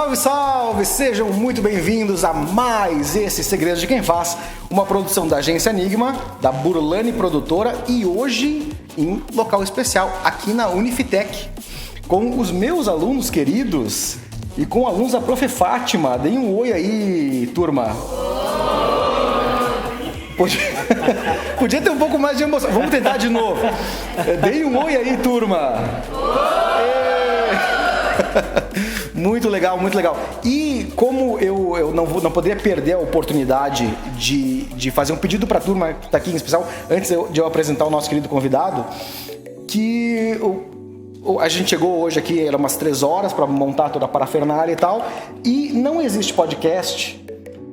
Salve, salve! Sejam muito bem-vindos a mais esse Segredos de Quem Faz, uma produção da Agência Enigma, da Burlani Produtora e hoje em local especial aqui na Unifitec, com os meus alunos queridos e com alunos da Prof. Fátima. Deem um oi aí, turma! Podia ter um pouco mais de emoção. Vamos tentar de novo. Deem um oi aí, turma! Muito legal, muito legal. E como eu não poderia perder a oportunidade de fazer um pedido para a turma que está aqui em especial, antes de eu apresentar o nosso querido convidado, que a gente chegou hoje aqui, era umas 3 horas para montar toda a parafernália e tal, e não existe podcast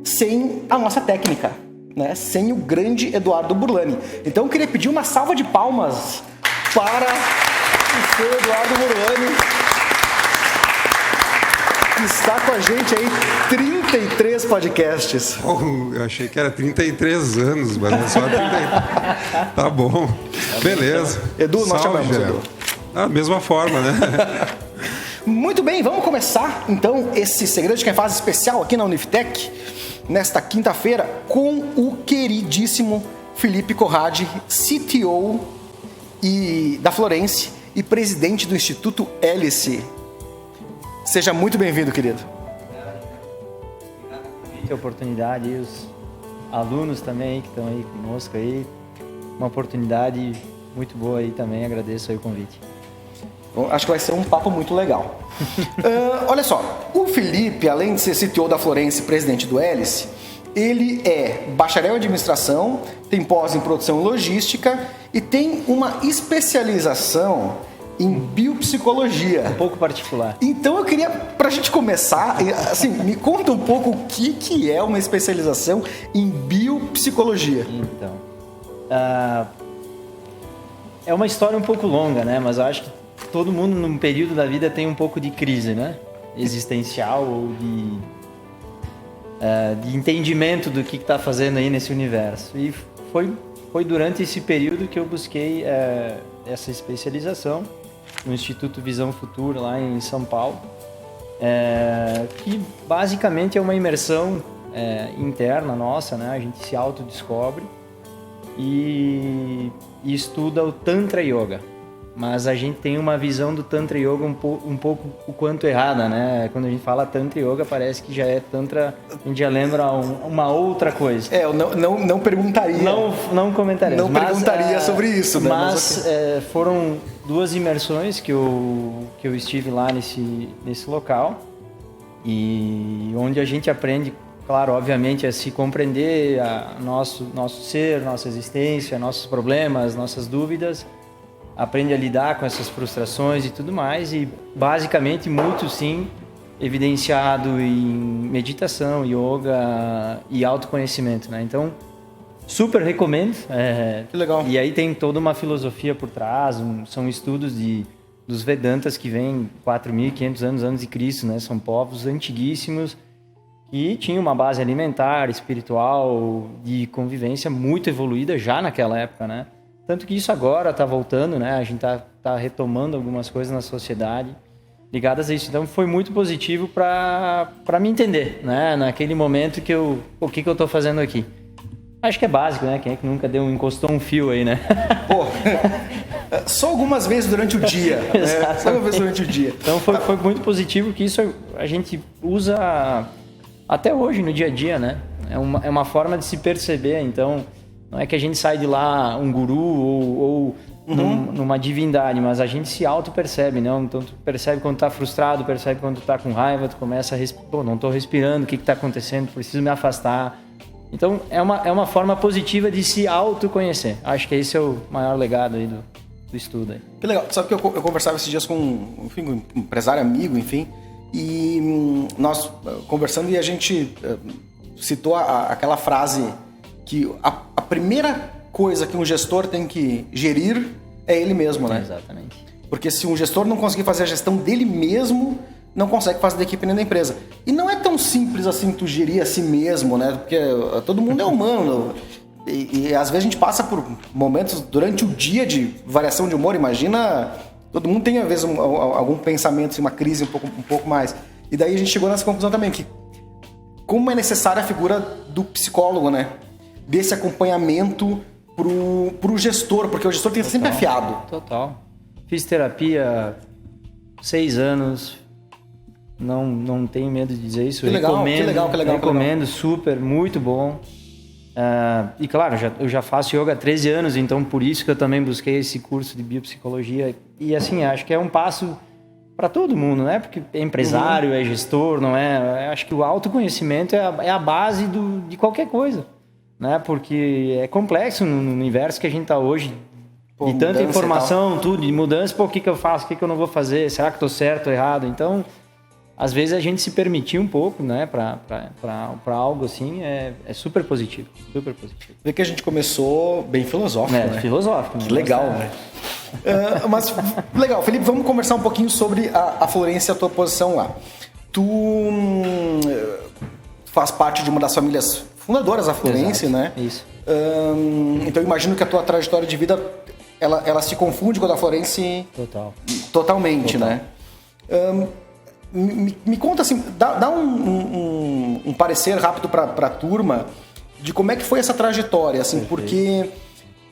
sem a nossa técnica, né? Sem o grande Eduardo Burlani. Então eu queria pedir uma salva de palmas para o seu Eduardo Burlani, que está com a gente aí 33 podcasts. Eu achei que era 33 anos, mas é só 30. Tá bom. Beleza. Edu, nós chamamos Edu. Da mesma forma, né? Muito bem, vamos começar então esse Segredo de Quem Faz especial aqui na Unifitec, nesta quinta-feira, com o queridíssimo Felipe Corradi, CTO da Florence e presidente do Instituto Hélice. Seja muito bem-vindo, querido. Obrigado pela oportunidade e os alunos também que estão aí conosco aí. Uma oportunidade muito boa aí também, agradeço aí o convite. Bom, acho que vai ser um papo muito legal. Olha só, o Felipe, além de ser CTO da Florence e presidente do Hélice, ele é bacharel em administração, tem pós em produção e logística e tem uma especialização em biopsicologia. Um pouco particular. Então eu queria, pra gente começar, assim, me conta um pouco o que é uma especialização em biopsicologia. Então, é uma história um pouco longa, né? Mas eu acho que todo mundo num período da vida tem um pouco de crise, né? Existencial ou de entendimento do que está fazendo aí nesse universo. E foi durante esse período que eu busquei essa especialização no Instituto Visão Futura, lá em São Paulo, que basicamente é uma imersão interna nossa, né? A gente se autodescobre e estuda o Tantra Yoga. Mas a gente tem uma visão do Tantra Yoga um pouco o quanto errada, né? Quando a gente fala Tantra Yoga, parece que já é Tantra, a gente já lembra uma outra coisa. Eu não perguntaria. Não comentaria. Não perguntaria sobre isso, né? Mas foram 2 imersões que eu estive lá nesse local, e onde a gente aprende, claro, obviamente, a se compreender nosso ser, nossa existência, nossos problemas, nossas dúvidas, aprende a lidar com essas frustrações e tudo mais, e basicamente muito sim evidenciado em meditação, yoga e autoconhecimento, né? Então, super recomendo. Que legal. E aí tem toda uma filosofia por trás, são estudos dos Vedantas que vêm 4.500 anos antes de Cristo, né? São povos antiguíssimos que tinham uma base alimentar, espiritual, de convivência muito evoluída já naquela época, né? Tanto que isso agora está voltando, né? A gente tá retomando algumas coisas na sociedade ligadas a isso. Então foi muito positivo para me entender, né? Naquele momento o que eu estou fazendo aqui. Acho que é básico, né? Quem é que nunca encostou um fio aí, né? Pô, só algumas vezes durante o dia. Né? Só uma vez durante o dia. Então foi muito positivo, que isso a gente usa até hoje no dia a dia, né? É uma forma de se perceber. Então não é que a gente sai de lá um guru ou numa divindade, mas a gente se auto-percebe, né? Então tu percebe quando tá frustrado, percebe quando tu tá com raiva, tu começa a respirar, não tô respirando, o que tá acontecendo, preciso me afastar. Então é uma forma positiva de se autoconhecer. Acho que esse é o maior legado aí do estudo. Aí. Que legal. Sabe que eu conversava esses dias com um empresário amigo, enfim, e nós conversando e a gente citou aquela frase que a primeira coisa que um gestor tem que gerir é ele mesmo, né? Exatamente. Porque se um gestor não conseguir fazer a gestão dele mesmo, não consegue fazer da equipe nem da empresa. E não é tão simples assim tu gerir a si mesmo, né? Porque todo mundo é humano. E às vezes a gente passa por momentos durante o dia de variação de humor. Imagina, todo mundo tem às vezes algum pensamento, uma crise um pouco mais. E daí a gente chegou nessa conclusão também, que como é necessária a figura do psicólogo, né? Desse acompanhamento pro gestor, porque o gestor tem que ser sempre afiado. Total. Fiz terapia 6 anos, não tenho medo de dizer isso. Que legal, recomendo, super, muito bom. E claro, eu já faço yoga há 13 anos, então por isso que eu também busquei esse curso de biopsicologia. E assim, acho que é um passo para todo mundo, né? Porque é empresário, é gestor, não é? Acho que o autoconhecimento é a base de qualquer coisa, né? Porque é complexo no universo que a gente está hoje, de tanta informação, tudo, de mudança. Pô, o que eu faço? O que eu não vou fazer? Será que estou certo ou errado? Então, às vezes a gente se permitir um pouco, né? Para algo assim, é super positivo, super positivo. Vê que a gente começou bem filosófico, né? Filosófico. Que legal, né? Mas, legal, Felipe, vamos conversar um pouquinho sobre a Florência e a tua posição lá. Tu faz parte de uma das famílias fundadoras da Florência, né? Isso. Então, eu imagino que a tua trajetória de vida, ela se confunde com a da Florência totalmente, né? Me conta assim, dá um parecer rápido para a turma de como é que foi essa trajetória, assim, porque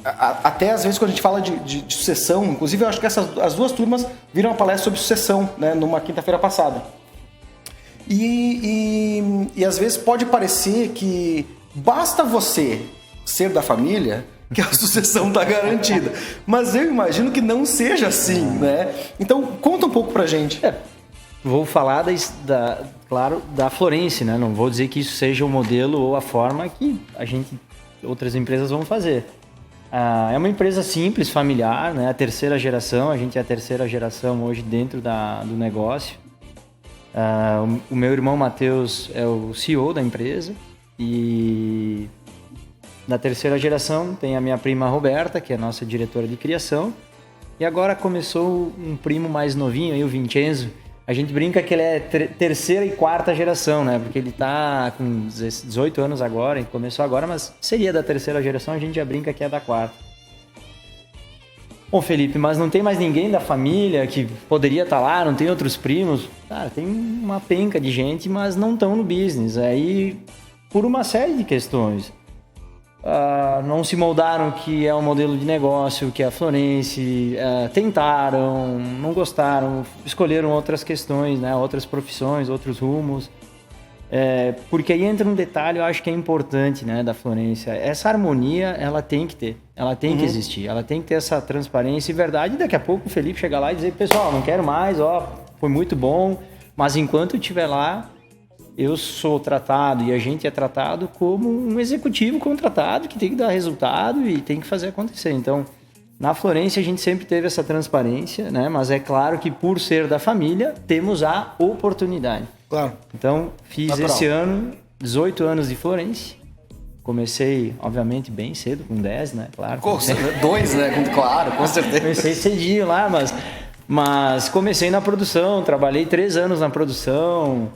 até às vezes quando a gente fala de sucessão, inclusive eu acho que as duas turmas viram uma palestra sobre sucessão, né, numa quinta-feira passada. E às vezes pode parecer que basta você ser da família que a sucessão está garantida. Mas eu imagino que não seja assim, né? Então, conta um pouco pra gente. Vou falar da Florência, né? Não vou dizer que isso seja o modelo ou a forma que outras empresas vão fazer. É uma empresa simples, familiar, né? A terceira geração, a gente é a terceira geração hoje dentro do negócio. O meu irmão Matheus é o CEO da empresa e na terceira geração tem a minha prima Roberta, que é a nossa diretora de criação, e agora começou um primo mais novinho, aí, o Vincenzo. A gente brinca que ele é terceira e quarta geração, né? Porque ele tá com 18 anos agora, ele começou agora, mas seria da terceira geração, a gente já brinca que é da quarta. Bom, Felipe, mas não tem mais ninguém da família que poderia estar lá, não tem outros primos? Cara, tem uma penca de gente, mas não estão no business. Aí, por uma série de questões. Não se moldaram que é um modelo de negócio, que é a Florência, tentaram, não gostaram, escolheram outras questões, né? Outras profissões, outros rumos. Porque aí entra um detalhe, eu acho que é importante, né, da Florência. Essa harmonia, ela tem que ter, ela tem que existir, ela tem que ter essa transparência e verdade. Daqui a pouco o Felipe chegar lá e dizer, pessoal, não quero mais, foi muito bom, mas enquanto eu estiver lá, eu sou tratado e a gente é tratado como um executivo contratado que tem que dar resultado e tem que fazer acontecer. Então, na Florência a gente sempre teve essa transparência, né? Mas é claro que por ser da família, temos a oportunidade. Claro. Então, fiz esse ano 18 anos de Florência. Comecei, obviamente, bem cedo, com 10, né? Claro. 2, né? Claro, com certeza. Comecei cedinho lá, mas comecei na produção, trabalhei 3 anos na produção.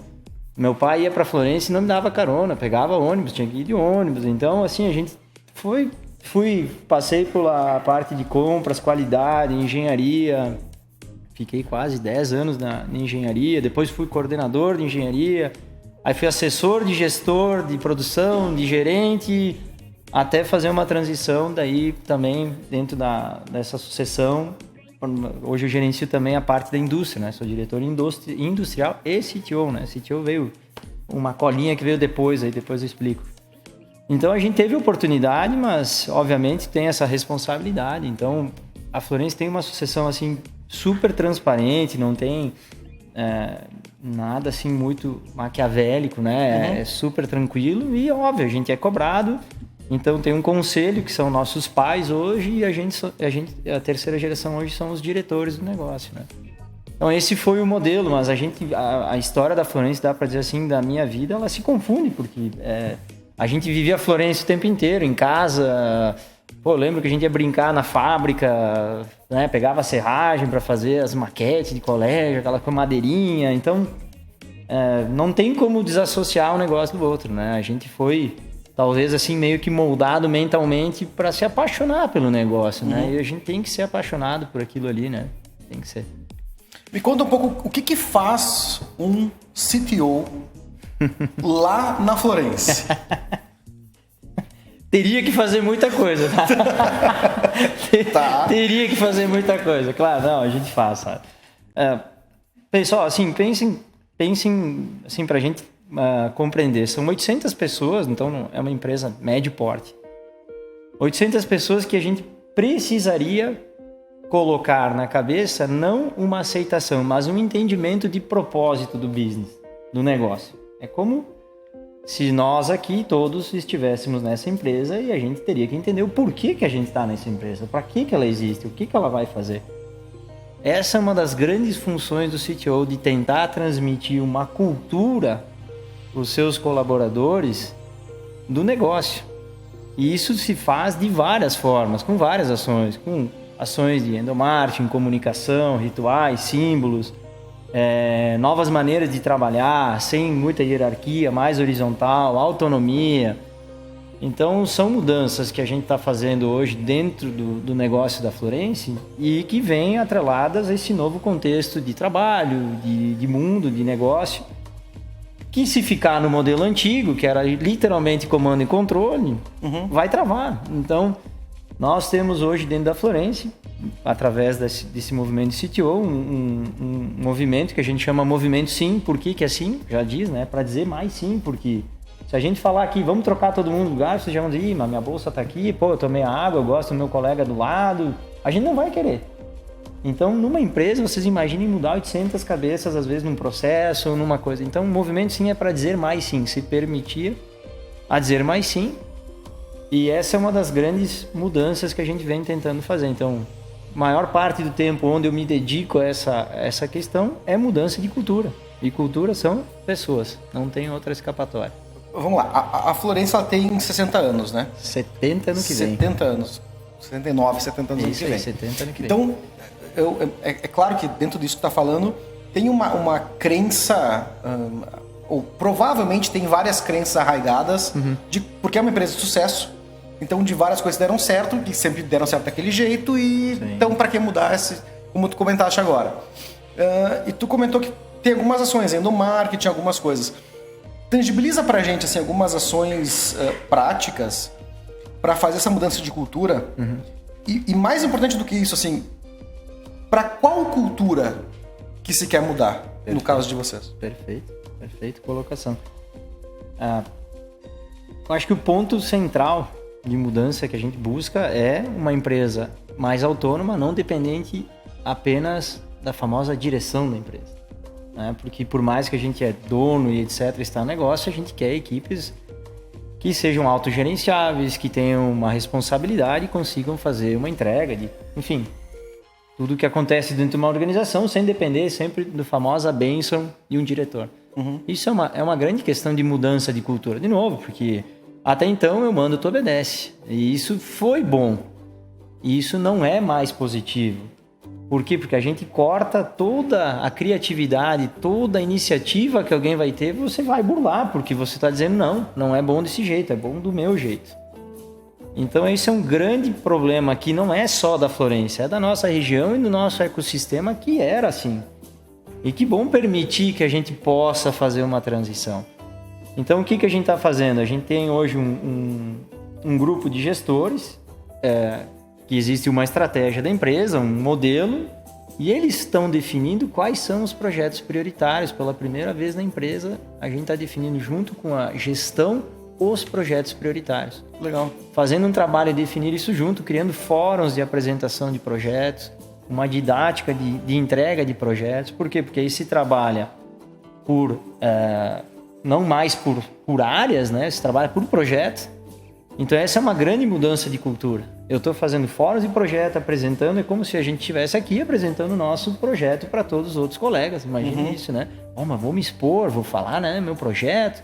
Meu pai ia para Florência e não me dava carona, pegava ônibus, tinha que ir de ônibus. Então, assim, a gente passei pela parte de compras, qualidade, engenharia. Fiquei quase 10 anos na engenharia, depois fui coordenador de engenharia, aí fui assessor de gestor, de produção, de gerente, até fazer uma transição daí também dentro dessa sucessão. Hoje eu gerencio também a parte da indústria, né? Sou diretor industrial e CTO, né? CTO veio uma colinha que veio depois, aí depois eu explico. Então a gente teve oportunidade, mas obviamente tem essa responsabilidade. Então a Florência tem uma sucessão assim super transparente, não tem nada assim muito maquiavélico, né? É super tranquilo e óbvio, a gente é cobrado. Então tem um conselho que são nossos pais hoje e a terceira geração hoje são os diretores do negócio, né? Então esse foi o modelo, mas a história da Florência, dá para dizer assim, da minha vida, ela se confunde, porque a gente vivia a Florência o tempo inteiro, em casa. Pô, eu lembro que a gente ia brincar na fábrica, né? Pegava a serragem para fazer as maquetes de colégio, aquela com madeirinha. Então não tem como desassociar um negócio do outro, né? A gente foi talvez assim meio que moldado mentalmente para se apaixonar pelo negócio, né? E a gente tem que ser apaixonado por aquilo ali, né? Tem que ser. Me conta um pouco o que faz um CTO lá na Florence. Teria que fazer muita coisa, tá? Teria que fazer muita coisa. Claro, não, a gente faz, sabe? Pessoal, assim, pensem assim, pra gente compreender. São 800 pessoas, então é uma empresa médio porte. 800 pessoas que a gente precisaria colocar na cabeça não uma aceitação, mas um entendimento de propósito do business, do negócio. É como se nós aqui todos estivéssemos nessa empresa e a gente teria que entender o porquê que a gente está nessa empresa, para que ela existe, o que ela vai fazer. Essa é uma das grandes funções do CTO, de tentar transmitir uma cultura para os seus colaboradores do negócio. E isso se faz de várias formas, com várias ações, com ações de endomarketing, comunicação, rituais, símbolos, novas maneiras de trabalhar, sem muita hierarquia, mais horizontal, autonomia. Então, são mudanças que a gente está fazendo hoje dentro do negócio da Florence e que vêm atreladas a esse novo contexto de trabalho, de mundo, de negócio, que se ficar no modelo antigo, que era literalmente comando e controle, vai travar. Então, nós temos hoje dentro da Florence, através desse movimento de CTO, um movimento que a gente chama Movimento Sim. Por que é sim? Já diz, né? Para dizer mais sim, porque se a gente falar aqui, vamos trocar todo mundo no lugar, vocês já vão dizer, mas minha bolsa tá aqui, pô, eu tomei a água, eu gosto do meu colega do lado. A gente não vai querer. Então, numa empresa, vocês imaginem mudar 800 cabeças, às vezes, num processo, numa coisa. Então, o movimento sim é para dizer mais sim, se permitir a dizer mais sim. E essa é uma das grandes mudanças que a gente vem tentando fazer. Então, maior parte do tempo onde eu me dedico a essa questão é mudança de cultura. E cultura são pessoas, não tem outra escapatória. Vamos lá, a Florence ela tem 60 anos, né? 70 ano que vem. 70 anos. 69, 70 anos Isso ano que aí, vem. 70 ano que vem. Então, é claro que dentro disso que tu está falando, tem uma crença, ou provavelmente tem várias crenças arraigadas, porque é uma empresa de sucesso. Então, de várias coisas deram certo, que sempre deram certo daquele jeito, e sim. Então, para que mudar, como tu comentaste agora? E tu comentou que tem algumas ações, endomarketing, algumas coisas. Tangibiliza pra gente assim, algumas ações práticas para fazer essa mudança de cultura. E mais importante do que isso, assim, para qual cultura que se quer mudar, perfeito, no caso de vocês? Perfeito colocação. Eu acho que o ponto central de mudança que a gente busca é uma empresa mais autônoma, não dependente apenas da famosa direção da empresa. Né? Porque por mais que a gente é dono e etc, está no negócio, a gente quer equipes que sejam autogerenciáveis, que tenham uma responsabilidade e consigam fazer uma entrega enfim, tudo que acontece dentro de uma organização sem depender sempre da famosa bênção de um diretor. Isso é uma grande questão de mudança de cultura. De novo, porque até então eu mando, tu obedece. E isso foi bom. E isso não é mais positivo. Por quê? Porque a gente corta toda a criatividade, toda a iniciativa que alguém vai ter, você vai burlar, porque você está dizendo não é bom desse jeito, é bom do meu jeito. Então esse é um grande problema que não é só da Florence, é da nossa região e do nosso ecossistema que era assim. E que bom permitir que a gente possa fazer uma transição. Então, o que a gente está fazendo? A gente tem hoje um grupo de gestores, que existe uma estratégia da empresa, um modelo, e eles estão definindo quais são os projetos prioritários. Pela primeira vez na empresa, a gente está definindo junto com a gestão os projetos prioritários. Legal. Fazendo um trabalho de definir isso junto, criando fóruns de apresentação de projetos, uma didática de entrega de projetos. Por quê? Porque aí se trabalha não mais por áreas, né? Se trabalha por projetos. Então essa é uma grande mudança de cultura. Eu estou fazendo fóruns de projeto, apresentando, é como se a gente estivesse aqui apresentando o nosso projeto para todos os outros colegas. Imagina isso, né? Mas vou me expor, vou falar, né? Meu projeto.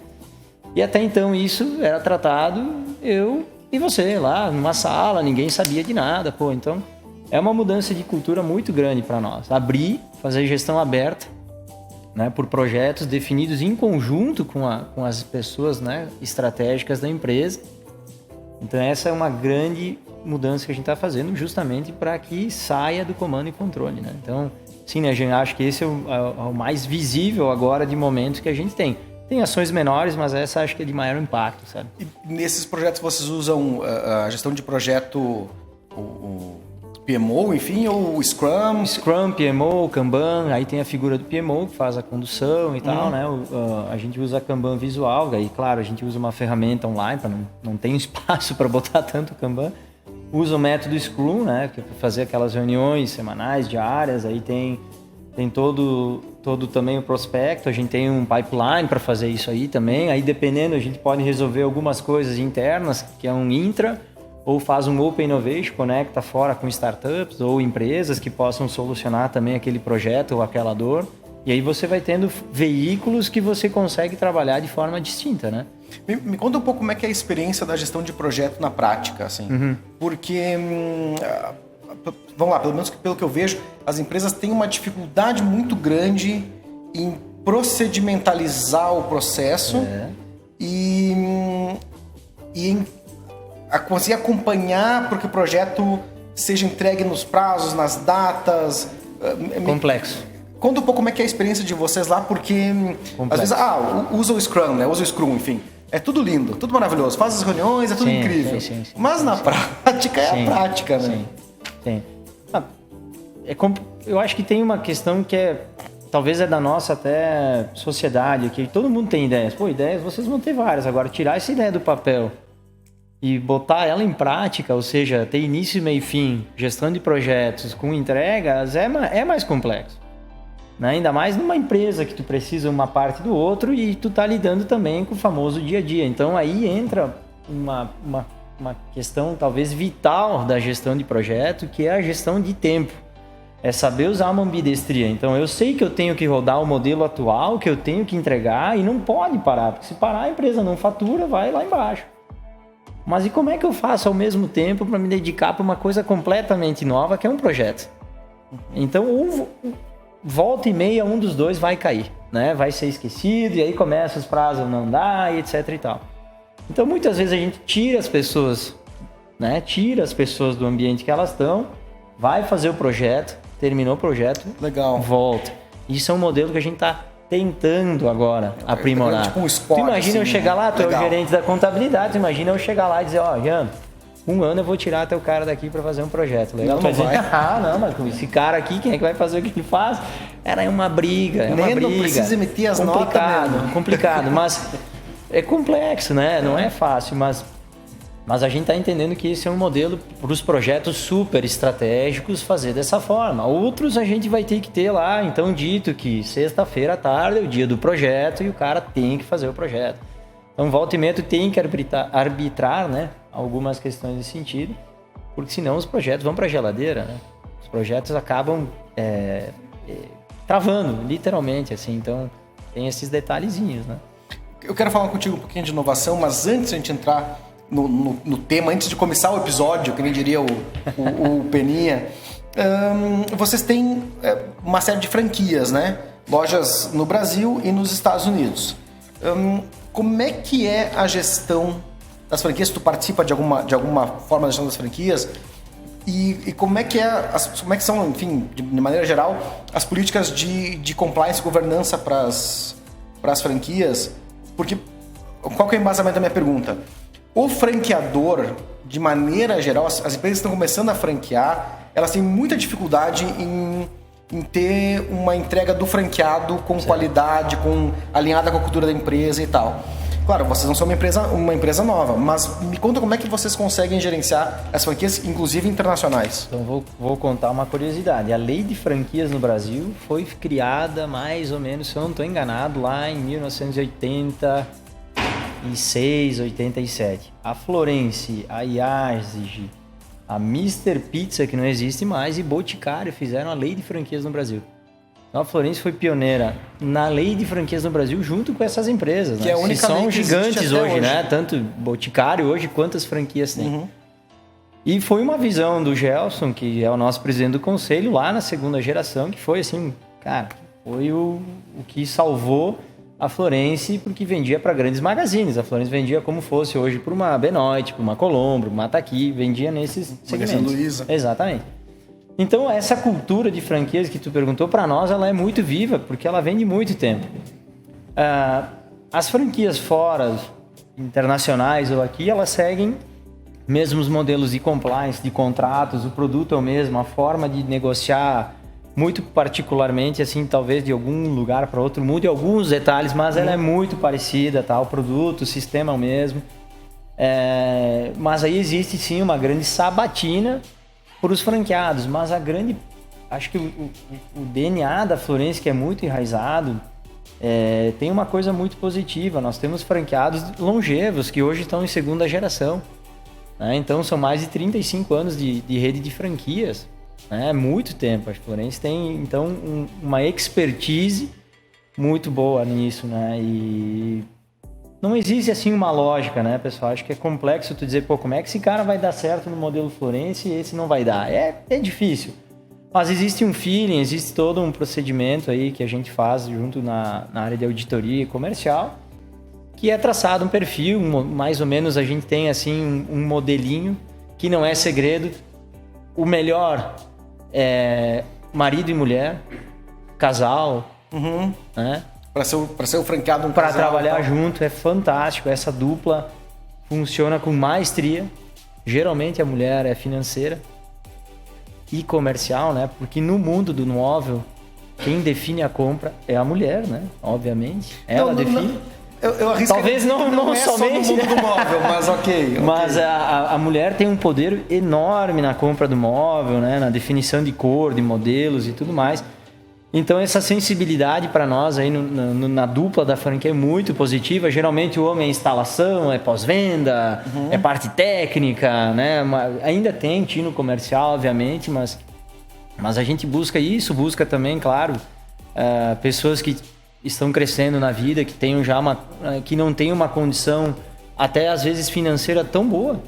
E até então isso era tratado eu e você lá numa sala, ninguém sabia de nada. Então é uma mudança de cultura muito grande para nós. Abrir, fazer gestão aberta, né, por projetos definidos em conjunto com as pessoas, né, estratégicas da empresa. Então essa é uma grande mudança que a gente está fazendo justamente para que saia do comando e controle. Né? Então sim, né, Jean? Acho que esse é o mais visível agora de momento que a gente tem. Tem ações menores, mas essa acho que é de maior impacto, sabe? E nesses projetos vocês usam a gestão de projeto, o PMO, enfim, ou o Scrum? Scrum, PMO, Kanban, aí tem a figura do PMO que faz a condução e tal, né? A gente usa Kanban visual, aí claro, a gente usa uma ferramenta online, para não tem espaço para botar tanto Kanban. Usa o método Scrum, né? Que é para fazer aquelas reuniões semanais, diárias, aí tem todo também o prospecto, a gente tem um pipeline para fazer isso aí também, aí dependendo a gente pode resolver algumas coisas internas, que é um intra, ou faz um Open Innovation, conecta fora com startups ou empresas que possam solucionar também aquele projeto ou aquela dor. E aí você vai tendo veículos que você consegue trabalhar de forma distinta, né? Me conta um pouco como é que é a experiência da gestão de projeto na prática, assim. Porque, vamos lá, pelo menos pelo que eu vejo, as empresas têm uma dificuldade muito grande em procedimentalizar o processo e em conseguir acompanhar para que o projeto seja entregue nos prazos, nas datas. Complexo. Conta um pouco como é que é a experiência de vocês lá, porque às vezes, usa o Scrum, né? Usa o Scrum, enfim. É tudo lindo, tudo maravilhoso. Faz as reuniões, é tudo incrível. Sim. Mas na prática é a prática, né? Sim. Eu acho que tem uma questão que talvez é da nossa até sociedade, que todo mundo tem ideias. Pô, ideias vocês vão ter várias. Agora, tirar essa ideia do papel e botar ela em prática, ou seja, ter início, meio e fim, gestão de projetos com entregas, é mais complexo. Né? Ainda mais numa empresa que tu precisa uma parte do outro e tu tá lidando também com o famoso dia a dia. Então aí entra uma questão talvez vital da gestão de projeto, que é a gestão de tempo. É saber usar uma ambidestria. Então eu sei que eu tenho que rodar o modelo atual, que eu tenho que entregar e não pode parar, porque se parar a empresa não fatura, vai lá embaixo. Mas e como é que eu faço ao mesmo tempo para me dedicar para uma coisa completamente nova, que é um projeto? Então, volta e meia, um dos dois vai cair, né? Vai ser esquecido, e aí começa os prazos a não dar, e etc e tal. Então, muitas vezes a gente tira as pessoas, né? Tira as pessoas do ambiente que elas estão, vai fazer o projeto, terminou o projeto, legal, volta. Isso é um modelo que a gente está tentando agora aprimorar. Tipo um esporte, tu imagina eu chegar lá, tu é o gerente da contabilidade, tu imagina eu chegar lá e dizer, Jean, 1 ano eu vou tirar teu cara daqui para fazer um projeto. Legal? Não vai. Não, mas com esse cara aqui, quem é que vai fazer o que ele faz? Era uma briga, Não precisa emitir as notas mesmo. Complicado, mas é complexo, né? Não é fácil, mas a gente está entendendo que esse é um modelo para os projetos super estratégicos fazer dessa forma. Outros a gente vai ter que ter lá, então, dito que sexta-feira à tarde é o dia do projeto e o cara tem que fazer o projeto. Então, volta e meia, tu tem que arbitrar, né, algumas questões nesse sentido, porque senão os projetos vão para a geladeira, né? Os projetos acabam travando, literalmente, assim. Então, tem esses detalhezinhos, né? Eu quero falar contigo um pouquinho de inovação, mas antes de a gente entrar no tema, antes de começar o episódio, que nem diria o Peninha, vocês têm uma série de franquias, né? Lojas no Brasil e nos Estados Unidos. Como é que é a gestão das franquias? Tu participa de alguma forma da gestão das franquias? E como é que são, enfim, de maneira geral, as políticas de compliance e governança para as franquias? Porque, qual que é o embasamento da minha pergunta? O franqueador, de maneira geral, as empresas que estão começando a franquear, elas têm muita dificuldade em ter uma entrega do franqueado com qualidade, alinhada com a cultura da empresa e tal. Claro, vocês não são uma empresa nova, mas me conta como é que vocês conseguem gerenciar as franquias, inclusive internacionais. Então, vou contar uma curiosidade. A lei de franquias no Brasil foi criada mais ou menos, se eu não estou enganado, lá em 1986, 87. A Florence, a Iazig, a Mr. Pizza, que não existe mais, e Boticário fizeram a lei de franquias no Brasil. Então a Florence foi pioneira na lei de franquias no Brasil junto com essas empresas, que né? é a única são lei que gigantes hoje, hoje, né? Tanto Boticário hoje, quantas franquias tem. Uhum. E foi uma visão do Gelson, que é o nosso presidente do conselho, lá na segunda geração, que foi assim, cara, foi o que salvou a Florence, porque vendia para grandes magazines. A Florence vendia como fosse hoje para uma Benoit, para uma Colombo, uma Mataqui, vendia nesses segmentos. Luiza. Exatamente. Então, essa cultura de franquias que tu perguntou, para nós, ela é muito viva, porque ela vem de muito tempo. As franquias fora, internacionais ou aqui, elas seguem mesmos modelos de compliance, de contratos, o produto é o mesmo, a forma de negociar, muito particularmente, assim, talvez de algum lugar para outro mude alguns detalhes, mas ela é muito parecida, tá? O produto, o sistema é o mesmo. Mas aí existe sim uma grande sabatina para os franqueados, mas acho que o DNA da Florence, que é muito enraizado, tem uma coisa muito positiva. Nós temos franqueados longevos que hoje estão em segunda geração, né? Então são mais de 35 anos de rede de franquias, né? Muito tempo. A Florence tem então uma expertise muito boa nisso, né? E não existe assim uma lógica, né, pessoal? Acho que é complexo tu dizer, como é que esse cara vai dar certo no modelo Florence e esse não vai dar? É difícil. Mas existe um feeling, existe todo um procedimento aí que a gente faz junto na área de auditoria comercial, que é traçado um perfil, mais ou menos a gente tem assim um modelinho que não é segredo. O melhor é marido e mulher, casal, né? Para ser o franqueado para trabalhar junto, é fantástico. Essa dupla funciona com maestria. Geralmente a mulher é financeira e comercial, né? Porque no mundo do móvel, quem define a compra é a mulher, né? Obviamente. Ela define. Eu arrisco. Talvez não somente só no mundo do móvel, mas ok. Mas a mulher tem um poder enorme na compra do móvel, né? Na definição de cor, de modelos e tudo mais. Então essa sensibilidade para nós aí na dupla da franquia é muito positiva. Geralmente o homem é instalação, é pós-venda, é parte técnica, né? Ainda tem tino comercial, obviamente, mas a gente busca isso, busca também, claro, pessoas que estão crescendo na vida, que tenham já que não tem uma condição até às vezes financeira tão boa,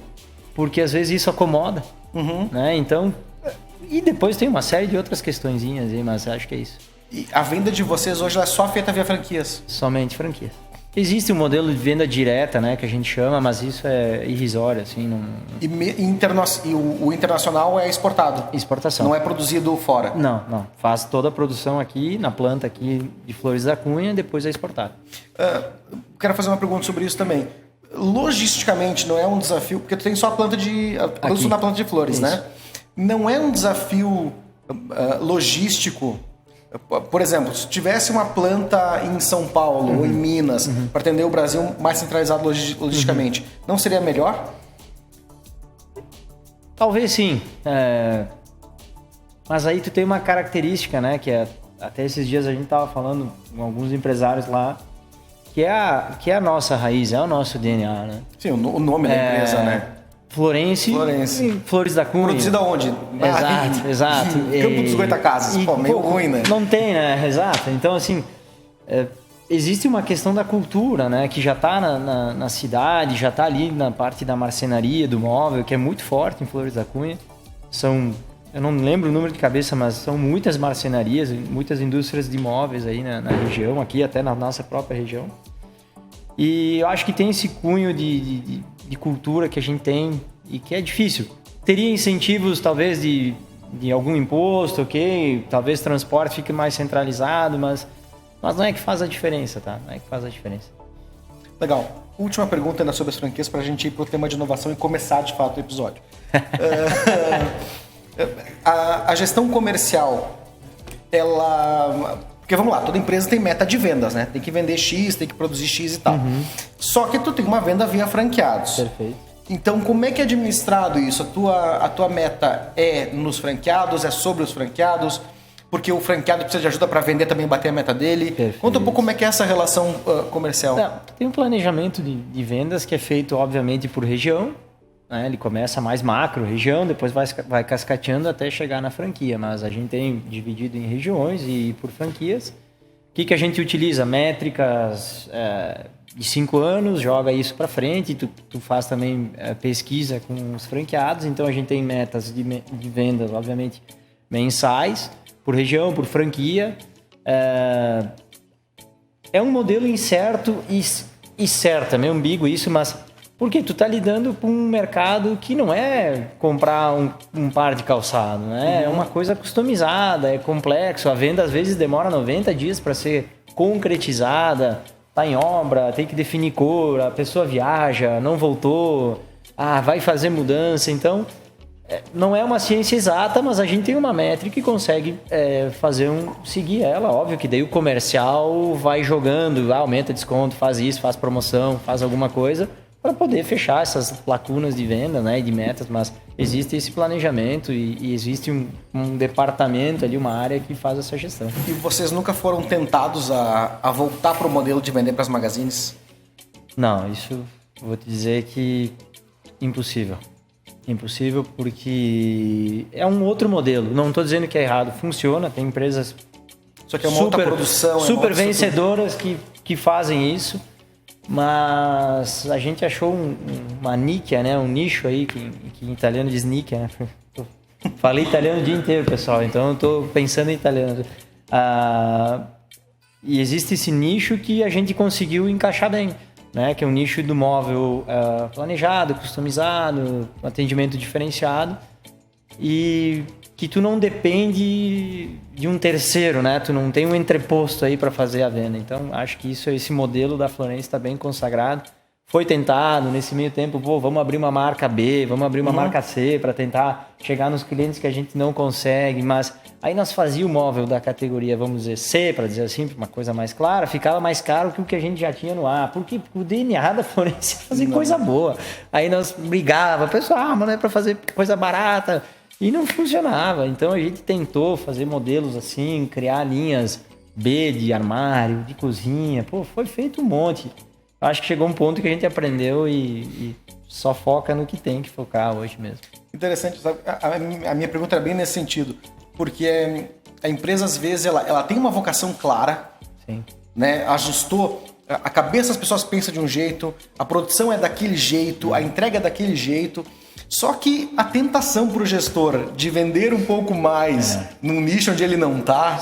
porque às vezes isso acomoda, né? Então, e depois tem uma série de outras questõezinhas aí, mas acho que é isso. E a venda de vocês hoje é só feita via franquias? Somente franquias. Existe um modelo de venda direta, né, que a gente chama, mas isso é irrisório, assim. Não... E o internacional é exportado? Exportação. Não é produzido fora? Não. Faz toda a produção aqui, na planta aqui de Flores da Cunha, e depois é exportado. Quero fazer uma pergunta sobre isso também. Logisticamente, não é um desafio, porque tu tem só a produção na planta de flores, isso, né? Não é um desafio logístico? Por exemplo, se tivesse uma planta em São Paulo ou em Minas para atender o Brasil mais centralizado logisticamente, não seria melhor? Talvez sim. Mas aí tu tem uma característica, né? Que até esses dias a gente estava falando com alguns empresários lá, que é a nossa raiz, é o nosso DNA, né? Sim, o nome da empresa, né? Florence. Flores da Cunha. Produzida onde? Exato. Campo dos Goitacazes. Pô, meio ruim, né? Não tem, né? Exato. Então, assim, existe uma questão da cultura, né? Que já está na cidade, já está ali na parte da marcenaria, do móvel, que é muito forte em Flores da Cunha. Eu não lembro o número de cabeça, mas são muitas marcenarias, muitas indústrias de móveis aí na região, aqui até na nossa própria região. E eu acho que tem esse cunho de cultura que a gente tem e que é difícil. Teria incentivos, talvez, de algum imposto, ok? Talvez transporte fique mais centralizado, mas não é que faz a diferença, tá? Não é que faz a diferença. Legal. Última pergunta ainda sobre as franquias para a gente ir para o tema de inovação e começar, de fato, o episódio. A gestão comercial, ela... Porque vamos lá, toda empresa tem meta de vendas, né? Tem que vender X, tem que produzir X e tal. Só que tu tem uma venda via franqueados. Perfeito. Então, como é que é administrado isso? A tua meta é nos franqueados, é sobre os franqueados? Porque o franqueado precisa de ajuda para vender também, bater a meta dele. Perfeito. Conta um pouco como é que é essa relação comercial. Tem um planejamento de vendas que é feito, obviamente, por região. Né? Ele começa mais macro, região, depois vai cascateando até chegar na franquia. Mas a gente tem dividido em regiões e por franquias. O que a gente utiliza? Métricas de 5 anos, joga isso para frente. Tu faz também pesquisa com os franqueados. Então a gente tem metas de vendas, obviamente, mensais, por região, por franquia. É um modelo incerto e certo, é meio ambíguo isso, mas Porque tu tá lidando com um mercado que não é comprar um par de calçado, né? É uma coisa customizada, é complexo. A venda às vezes demora 90 dias para ser concretizada, tá em obra, tem que definir cor, a pessoa viaja, não voltou, vai fazer mudança. Então, não é uma ciência exata, mas a gente tem uma métrica e consegue seguir ela. Óbvio que daí o comercial vai jogando, aumenta desconto, faz isso, faz promoção, faz alguma coisa para poder fechar essas lacunas de venda, né, e de metas, mas existe esse planejamento e existe um departamento ali, uma área que faz essa gestão. E vocês nunca foram tentados a voltar para o modelo de vender para as magazines? Não, isso vou te dizer que impossível. Impossível porque é um outro modelo. Não estou dizendo que é errado, funciona, tem empresas só que é uma outra produção, super vencedoras que fazem isso. Mas a gente achou uma nicchia, né? Um nicho aí, que em italiano diz nicchia, né? Falei italiano o dia inteiro, pessoal, então eu estou pensando em italiano. E existe esse nicho que a gente conseguiu encaixar bem, né? Que é um nicho do móvel planejado, customizado, atendimento diferenciado e que tu não depende de um terceiro, né? Tu não tem um entreposto aí para fazer a venda. Então, acho que esse modelo da Florence está bem consagrado. Foi tentado nesse meio tempo, vamos abrir uma marca B, vamos abrir uma marca C para tentar chegar nos clientes que a gente não consegue, mas aí nós fazíamos o móvel da categoria, vamos dizer, C, para dizer assim, uma coisa mais clara, ficava mais caro que o que a gente já tinha no A. Por quê? Porque o DNA da Florence é fazer coisa boa. Aí nós brigava, pessoal, mas não é para fazer coisa barata. E não funcionava, então a gente tentou fazer modelos assim, criar linhas B de armário, de cozinha, foi feito um monte. Acho que chegou um ponto que a gente aprendeu e só foca no que tem que focar hoje mesmo. Interessante, sabe? A minha pergunta é bem nesse sentido, porque a empresa às vezes ela tem uma vocação clara, sim, né? Ajustou, a cabeça das pessoas pensa de um jeito, a produção é daquele jeito, a entrega é daquele jeito. Só que a tentação para o gestor de vender um pouco mais num nicho onde ele não está,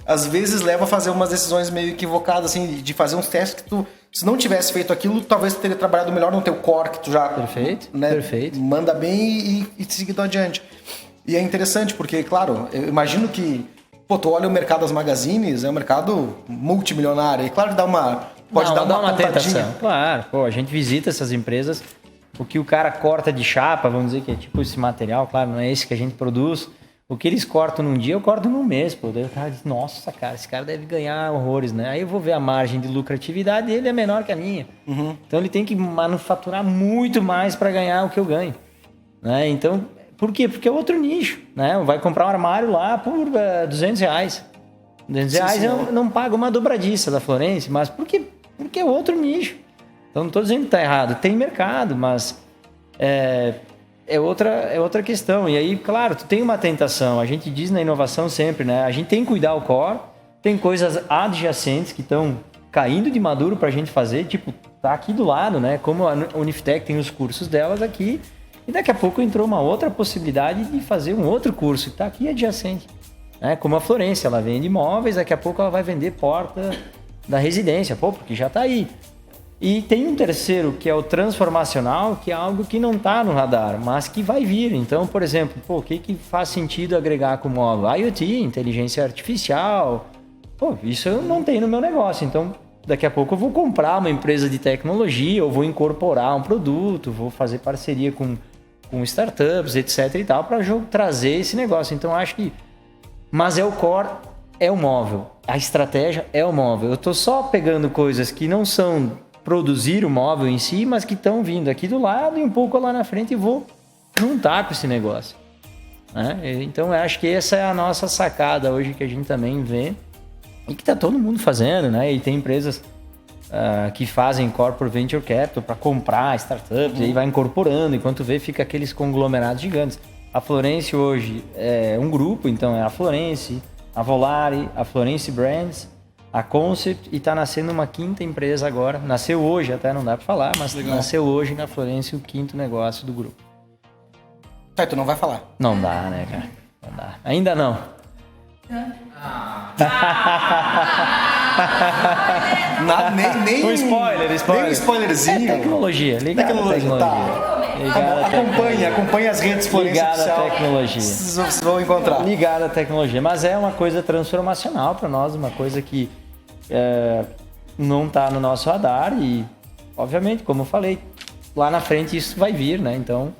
às vezes leva a fazer umas decisões meio equivocadas, assim, de fazer uns testes que tu, se não tivesse feito aquilo, talvez tu teria trabalhado melhor no teu core, que tu já Perfeito. Manda bem e seguido adiante. E é interessante porque, claro, eu imagino que, tu olha o mercado das magazines, é um mercado multimilionário, e claro que pode dar uma tentação. Claro, a gente visita essas empresas. O que o cara corta de chapa, vamos dizer que é tipo esse material, claro, não é esse que a gente produz. O que eles cortam num dia, eu corto num mês, pô. Daí o cara diz, nossa, cara, esse cara deve ganhar horrores, né? Aí eu vou ver a margem de lucratividade dele é menor que a minha. Então ele tem que manufaturar muito mais para ganhar o que eu ganho, né? Então, por quê? Porque é outro nicho, né? Vai comprar um armário lá por R$200. R$200 eu não pago uma dobradiça da Florence, mas por quê? Porque é outro nicho. Então, não estou dizendo que está errado. Tem mercado, mas é outra questão. E aí, claro, tu tem uma tentação. A gente diz na inovação sempre, né? A gente tem que cuidar o core. Tem coisas adjacentes que estão caindo de maduro para a gente fazer. Tipo, tá aqui do lado, né? Como a Uniftec tem os cursos delas aqui. E daqui a pouco entrou uma outra possibilidade de fazer um outro curso que está aqui adjacente. Né? Como a Florence, ela vende imóveis. Daqui a pouco ela vai vender porta da residência. Porque já está aí. E tem um terceiro, que é o transformacional, que é algo que não está no radar, mas que vai vir. Então, por exemplo, o que faz sentido agregar com o móvel? IoT, inteligência artificial. Isso eu não tenho no meu negócio. Então, daqui a pouco eu vou comprar uma empresa de tecnologia, ou vou incorporar um produto, vou fazer parceria com startups, etc. e tal, para trazer esse negócio. Então, acho que... Mas é o core, é o móvel. A estratégia é o móvel. Eu estou só pegando coisas que não são... produzir o móvel em si, mas que estão vindo aqui do lado e um pouco lá na frente e vou juntar com esse negócio. Né? Então, eu acho que essa é a nossa sacada hoje que a gente também vê e que está todo mundo fazendo, né? E tem empresas que fazem corporate venture capital para comprar startups e aí vai incorporando, enquanto vê, fica aqueles conglomerados gigantes. A Florence hoje é um grupo, então é a Florence, a Volare, a Florence Brands, a Concept, e está nascendo uma quinta empresa agora. Nasceu hoje, até não dá para falar, mas nasceu hoje na Florence o quinto negócio do grupo. Tá, tu não vai falar? Não dá, né, cara? Não dá. Ainda não. Nem Um spoiler. Nem um spoilerzinho. É tecnologia, ligado Tecnologia, à tecnologia. tá. Ligado à tecnologia. Acompanhe as redes Florença Ligado à Oficial. tecnologia. Vocês vão encontrar. Ligado à tecnologia. Mas é uma coisa transformacional para nós, uma coisa que não está no nosso radar e, obviamente, como eu falei, lá na frente isso vai vir, né? Então,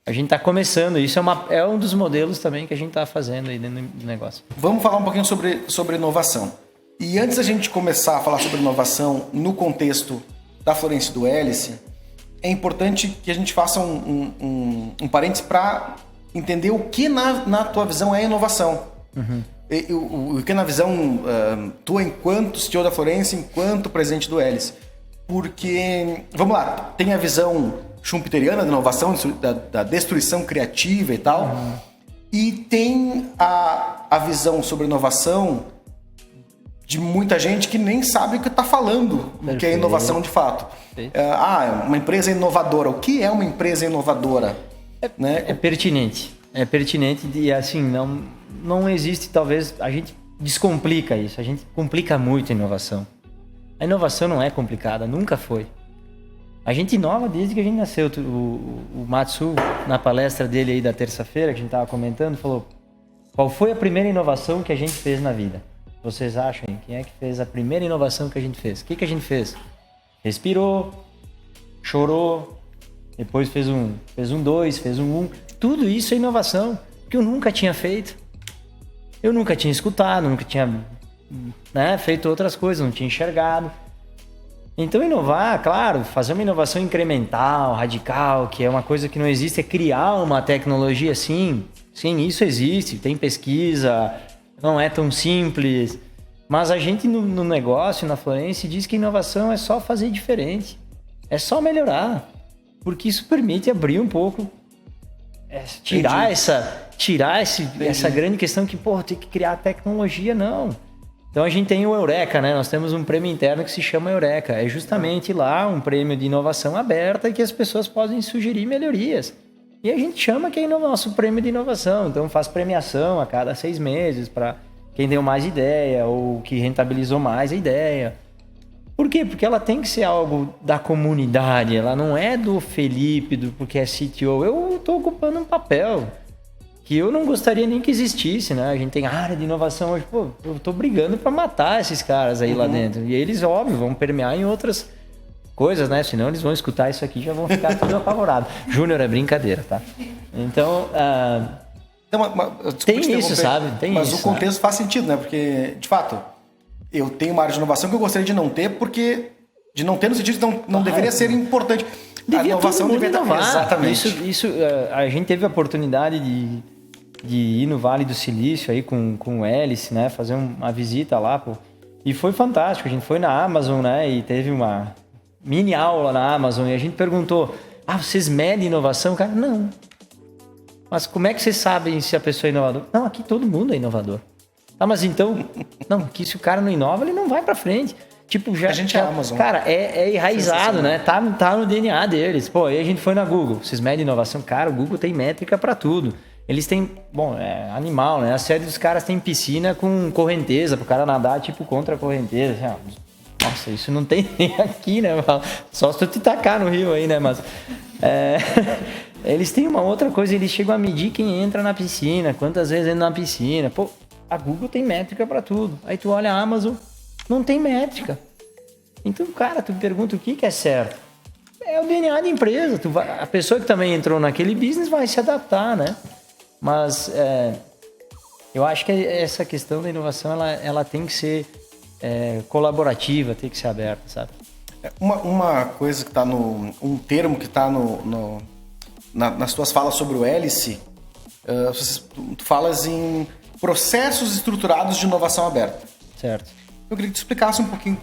a gente está começando. Isso é um dos modelos também que a gente está fazendo aí dentro do negócio. Vamos falar um pouquinho sobre inovação. E antes da gente começar a falar sobre inovação no contexto da Florence e do Hélice, é importante que a gente faça um parênteses para entender o que na tua visão é inovação. Uhum. O que na visão tua enquanto CEO da Florence, enquanto presidente do Hélice. Porque, vamos lá, tem a visão schumpeteriana da inovação, da destruição criativa e tal, e tem a visão sobre inovação de muita gente que nem sabe o que está falando, o que é inovação de fato. Uma empresa inovadora. O que é uma empresa inovadora? É pertinente. É pertinente e assim, não existe, talvez, a gente descomplica isso, a gente complica muito a inovação. A inovação não é complicada, nunca foi. A gente inova desde que a gente nasceu. O Matsu, na palestra dele aí da terça-feira, que a gente estava comentando, falou: qual foi a primeira inovação que a gente fez na vida? Vocês acham, hein? Quem é que fez a primeira inovação que a gente fez? O que a gente fez? Respirou, chorou, depois fez um 2, fez um 1. Tudo isso é inovação, que eu nunca tinha feito. Eu nunca tinha escutado, nunca tinha feito outras coisas, não tinha enxergado. Então inovar, claro, fazer uma inovação incremental, radical, que é uma coisa que não existe, é criar uma tecnologia assim. Sim, isso existe, tem pesquisa, não é tão simples. Mas a gente no negócio, na Florence, diz que inovação é só fazer diferente. É só melhorar. Porque isso permite abrir um pouco, tirar essa grande questão que, tem que criar tecnologia, não. Então a gente tem o Eureka, né? Nós temos um prêmio interno que se chama Eureka. É justamente lá um prêmio de inovação aberta que as pessoas podem sugerir melhorias. E a gente chama que é o nosso prêmio de inovação. Então faz premiação a cada 6 meses para quem deu mais ideia ou que rentabilizou mais a ideia. Por quê? Porque ela tem que ser algo da comunidade. Ela não é do Felipe, porque é CTO. Eu estou ocupando um papel que eu não gostaria nem que existisse, né? A gente tem área de inovação hoje. Eu estou brigando para matar esses caras aí lá dentro. E eles, óbvio, vão permear em outras coisas, né? Senão eles vão escutar isso aqui e já vão ficar tudo apavorado. Júnior, é brincadeira, tá? Então, tem isso, sabe? Tem mas isso, o contexto faz sentido, né? Porque, de fato, eu tenho uma área de inovação que eu gostaria de não ter, porque de não ter no sentido de não deveria ser importante. A inovação deveria inovar. Exatamente. Isso, a gente teve a oportunidade de ir no Vale do Silício aí com o Hélice, né? Fazer uma visita lá, e foi fantástico. A gente foi na Amazon, né? E teve uma mini aula na Amazon e a gente perguntou: vocês medem inovação? Cara, não. Mas como é que vocês sabem se a pessoa é inovadora? Não, aqui todo mundo é inovador. Mas então, não, que se o cara não inova, ele não vai pra frente. Tipo, a gente é Amazon. Cara, é enraizado, né? Tá no DNA deles. Aí a gente foi na Google. Vocês medem inovação? Cara, o Google tem métrica pra tudo. Eles têm, é animal, né? A série dos caras tem piscina com correnteza, pro cara nadar, tipo, contra a correnteza. Nossa, isso não tem nem aqui, né? Só se tu te tacar no rio aí, né? Mas eles têm uma outra coisa, eles chegam a medir quem entra na piscina, quantas vezes entra na piscina. A Google tem métrica pra tudo. Aí tu olha a Amazon, não tem métrica. Então, cara, tu pergunta o que é certo. É o DNA da empresa. A pessoa que também entrou naquele business vai se adaptar, né? Mas eu acho que essa questão da inovação, ela tem que ser colaborativa, tem que ser aberta, sabe? Uma coisa que está um termo que está nas tuas falas sobre o Hélice, tu falas em processos estruturados de inovação aberta. Certo. Eu queria que tu explicasse um pouquinho,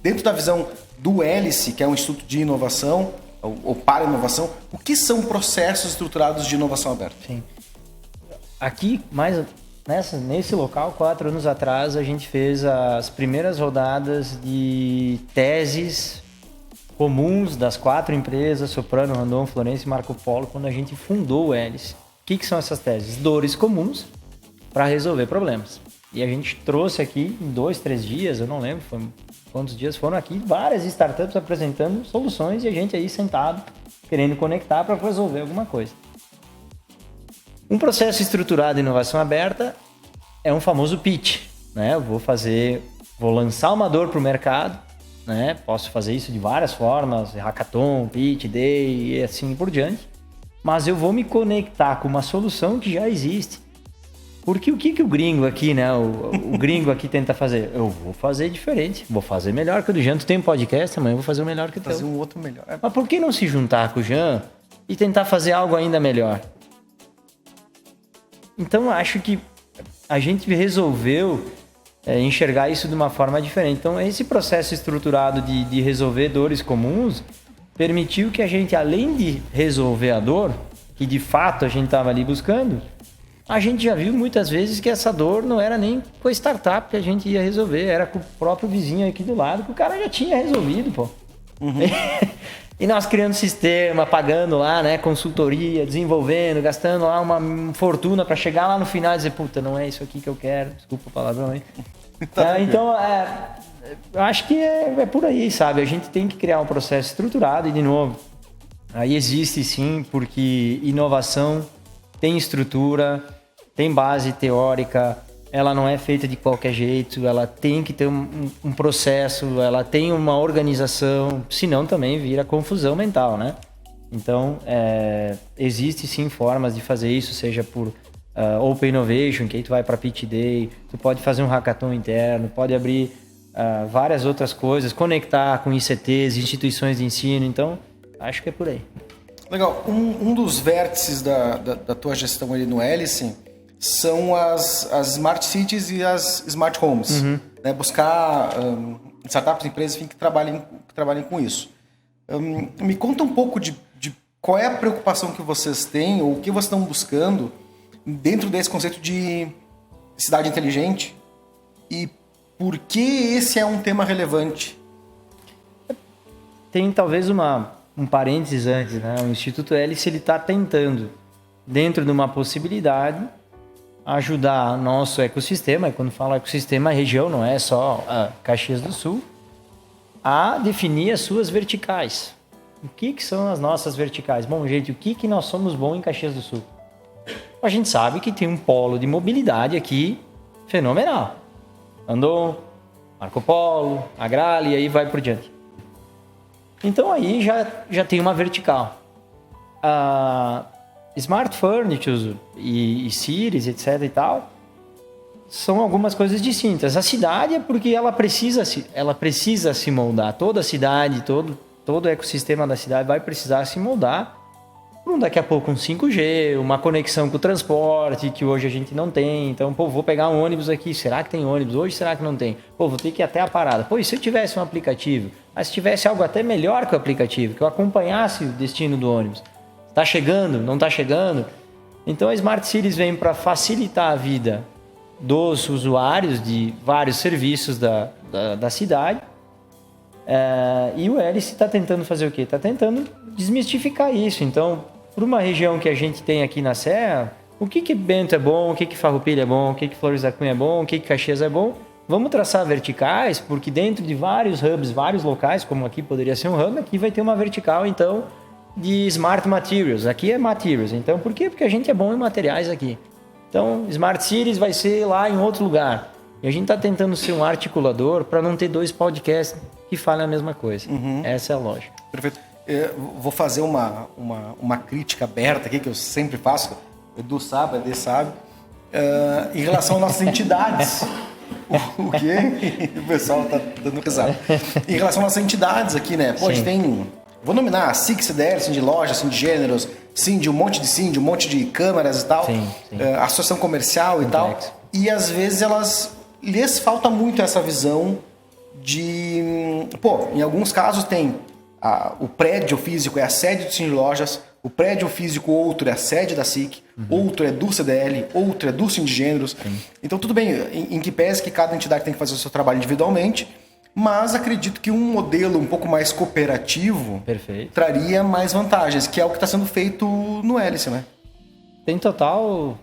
dentro da visão do Hélice, que é um instituto de inovação, ou para inovação, o que são processos estruturados de inovação aberta? Sim. Aqui, nesse local, 4 anos atrás, a gente fez as primeiras rodadas de teses comuns das 4 empresas, Soprano, Randon, Florence e Marco Polo, quando a gente fundou o Hélice. O que são essas teses? Dores comuns para resolver problemas. E a gente trouxe aqui em 2, 3 dias, eu não lembro quantos dias foram aqui, várias startups apresentando soluções e a gente aí sentado, querendo conectar para resolver alguma coisa. Um processo estruturado de inovação aberta é um famoso pitch, né? Eu vou lançar uma dor para o mercado, né? Posso fazer isso de várias formas, hackathon, pitch, day e assim por diante. Mas eu vou me conectar com uma solução que já existe. Porque o que o gringo aqui, né? O gringo aqui tenta fazer? Eu vou fazer diferente, vou fazer melhor que o do Jean. Tu tem um podcast, amanhã eu vou fazer o melhor que o teu. Fazer um outro melhor. Mas por que não se juntar com o Jean e tentar fazer algo ainda melhor? Então, acho que a gente resolveu enxergar isso de uma forma diferente. Então, esse processo estruturado de resolver dores comuns permitiu que a gente, além de resolver a dor, que de fato a gente estava ali buscando, a gente já viu muitas vezes que essa dor não era nem com a startup que a gente ia resolver, era com o próprio vizinho aqui do lado, que o cara já tinha resolvido, pô. Uhum. E nós criando sistema, pagando lá, né, consultoria, desenvolvendo, gastando lá uma fortuna para chegar lá no final e dizer, puta, não é isso aqui que eu quero, desculpa o palavrão aí. Então, eu acho que é por aí, sabe? A gente tem que criar um processo estruturado e, de novo, aí existe sim, porque inovação tem estrutura, tem base teórica, ela não é feita de qualquer jeito, ela tem que ter um processo, ela tem uma organização, senão também vira confusão mental, né? Então, existe sim formas de fazer isso, seja por Open Innovation, que aí tu vai para Pitch Day, tu pode fazer um hackathon interno, pode abrir várias outras coisas, conectar com ICTs, instituições de ensino, então, acho que é por aí. Legal. Um dos vértices da tua gestão ali no Hélice são as Smart Cities e as Smart Homes. Uhum. Né? Buscar startups, empresas, enfim, que trabalhem com isso. Me conta um pouco de qual é a preocupação que vocês têm ou o que vocês estão buscando dentro desse conceito de cidade inteligente e por que esse é um tema relevante. Tem talvez um parênteses antes, né? O Instituto Hélice está tentando, dentro de uma possibilidade, ajudar nosso ecossistema, e quando falo ecossistema, a região não é só Caxias do Sul, a definir as suas verticais. O que são as nossas verticais? Bom, gente, o que nós somos bons em Caxias do Sul? A gente sabe que tem um polo de mobilidade aqui fenomenal. Andon, Marco Polo, Agrale, e aí vai por diante. Então aí já tem uma vertical. Smart Furniture e Cities, etc. e tal, são algumas coisas distintas. A cidade é porque ela precisa se moldar. Toda a cidade, todo o ecossistema da cidade vai precisar se moldar. Daqui a pouco um 5G, uma conexão com o transporte, que hoje a gente não tem. Então, vou pegar um ônibus aqui. Será que tem ônibus? Hoje será que não tem? Vou ter que ir até a parada. E se eu tivesse um aplicativo? Mas se tivesse algo até melhor que o aplicativo, que eu acompanhasse o destino do ônibus. Está chegando? Não está chegando? Então, a Smart Cities vem para facilitar a vida dos usuários de vários serviços da cidade. E o Hélice está tentando fazer o quê? Está tentando desmistificar isso. Então, para uma região que a gente tem aqui na Serra, o que Bento é bom, o que Farroupilha é bom, o que Flores da Cunha é bom, o que Caxias é bom, vamos traçar verticais, porque dentro de vários hubs, vários locais, como aqui poderia ser um hub, aqui vai ter uma vertical, então, de Smart Materials. Aqui é Materials. Então, por quê? Porque a gente é bom em materiais aqui. Então, Smart Cities vai ser lá em outro lugar. E a gente está tentando ser um articulador para não ter 2 podcasts que falem a mesma coisa. Uhum. Essa é a lógica. Perfeito. Eu vou fazer uma crítica aberta aqui, que eu sempre faço. O Edu sabe, a Ede sabe. Em relação às nossas entidades. O quê? O pessoal está dando risada. Em relação às nossas entidades aqui, né? Pô, a gente tem... Vou nominar SIC, CDL, Sim de Lojas, Sim de Gêneros, Sim de um monte de um monte de câmeras e tal. Sim. Associação comercial e tal. E às vezes lhes falta muito essa visão de... em alguns casos tem... o prédio físico é a sede do Sim de Lojas, o prédio físico outro é a sede da SIC, outro é do CDL, outro é do Sim de Gêneros. Sim. Então, tudo bem, em que pese que cada entidade tem que fazer o seu trabalho individualmente, mas acredito que um modelo um pouco mais cooperativo traria mais vantagens, que é o que está sendo feito no Hélice, né? Tem total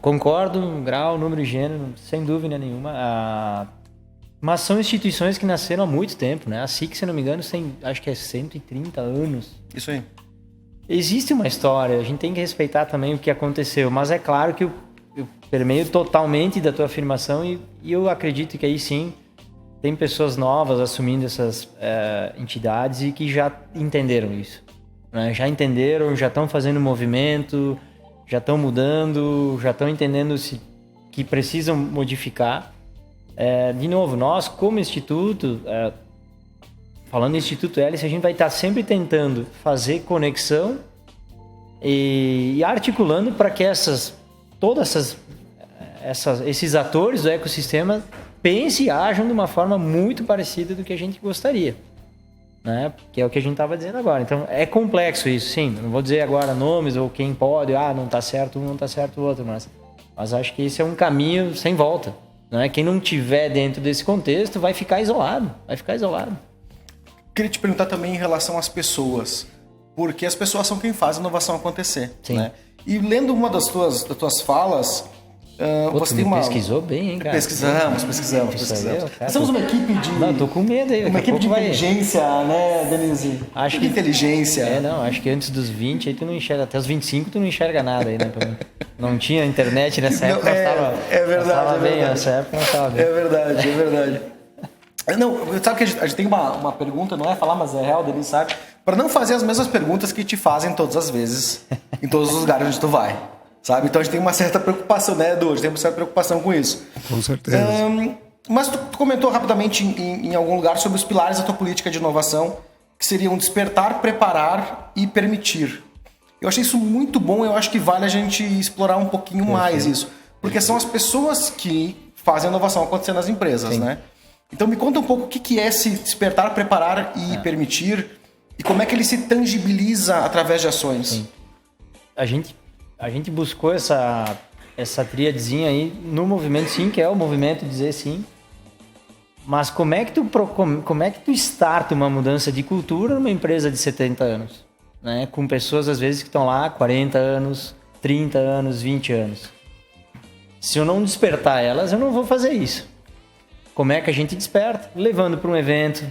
Concordo, grau, número e gênero, sem dúvida nenhuma. Mas são instituições que nasceram há muito tempo, né? A SIC, se não me engano, acho que é 130 anos. Isso aí. Existe uma história, a gente tem que respeitar também o que aconteceu, mas é claro que eu permeio totalmente da tua afirmação e eu acredito que aí sim tem pessoas novas assumindo essas entidades e que já entenderam isso, né? Já entenderam, já estão fazendo movimento, já estão mudando, já estão entendendo que precisam modificar. De novo, nós como Instituto, falando em Instituto Hélice, a gente vai estar sempre tentando fazer conexão e articulando para que todos esses atores do ecossistema pensem e ajam de uma forma muito parecida do que a gente gostaria, né? Que é o que a gente estava dizendo agora. Então, é complexo isso, sim. Não vou dizer agora nomes ou quem pode, não está certo um, não está certo o outro, mas acho que esse é um caminho sem volta, né? Quem não tiver dentro desse contexto vai ficar isolado. Queria te perguntar também em relação às pessoas, porque as pessoas são quem faz a inovação acontecer. Sim. Né? E lendo uma das tuas falas, você tem uma... pesquisou bem, hein, cara? Pesquisamos. Nós somos uma equipe de... Não, tô com medo aí. Uma equipe de inteligência, né, Denise? Acho que inteligência. Acho que antes dos 20 aí tu não enxerga, até os 25 tu não enxerga nada aí, né? Não tinha internet nessa época, é verdade, nós tava bem, verdade. nessa época não estava bem. É verdade. Não, sabe que a gente tem uma pergunta, não é falar, mas é real, Denise, sabe? Para não fazer as mesmas perguntas que te fazem todas as vezes, em todos os lugares onde tu vai, sabe? Então a gente tem uma certa preocupação, né, Edu? A gente tem uma certa preocupação com isso. Com certeza. Mas tu comentou rapidamente em algum lugar sobre os pilares da tua política de inovação, que seriam despertar, preparar e permitir. Eu achei isso muito bom, eu acho que vale a gente explorar um pouquinho mais isso. Porque são as pessoas que fazem a inovação acontecer nas empresas, né? Então me conta um pouco o que é se despertar, preparar e permitir e como é que ele se tangibiliza através de ações. Sim. A gente buscou essa tríadezinha aí no movimento sim, que é o movimento dizer sim. Mas como é que tu starta uma mudança de cultura numa empresa de 70 anos? Né? Com pessoas às vezes que estão lá 40 anos, 30 anos, 20 anos. Se eu não despertar elas, eu não vou fazer isso. Como é que a gente desperta? Levando para um evento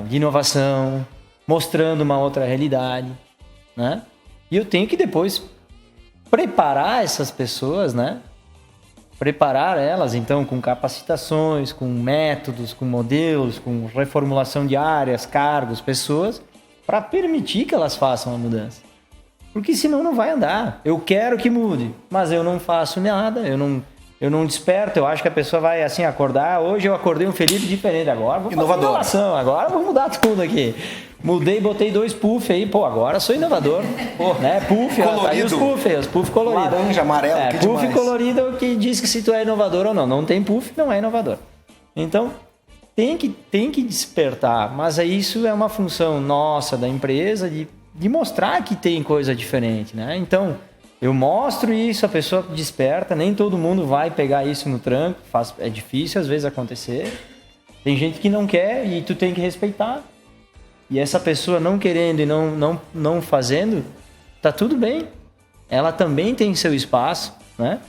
de inovação, mostrando uma outra realidade, né? E eu tenho que depois preparar essas pessoas, né? Preparar elas, então, com capacitações, com métodos, com modelos, com reformulação de áreas, cargos, pessoas, para permitir que elas façam a mudança. Porque senão não vai andar. Eu quero que mude, mas eu não faço nada, eu não desperto. Eu acho que a pessoa vai assim acordar. Hoje eu acordei um Felipe diferente. Agora vou fazer inovação. Agora vou mudar tudo aqui. Mudei, botei 2 puff aí. Pô, agora sou inovador. Pô, né? Puff, ó, aí os puff coloridos. Laranja, amarelo, que puff demais. colorido é o que diz que se tu é inovador ou não. Não tem puff, não é inovador. Então, tem que despertar. Mas isso é uma função nossa, da empresa, de mostrar que tem coisa diferente, né? Então, eu mostro isso, a pessoa desperta, nem todo mundo vai pegar isso no tranco, é difícil às vezes acontecer. Tem gente que não quer e tu tem que respeitar. E essa pessoa não querendo e não fazendo, tá tudo bem. Ela também tem seu espaço, né?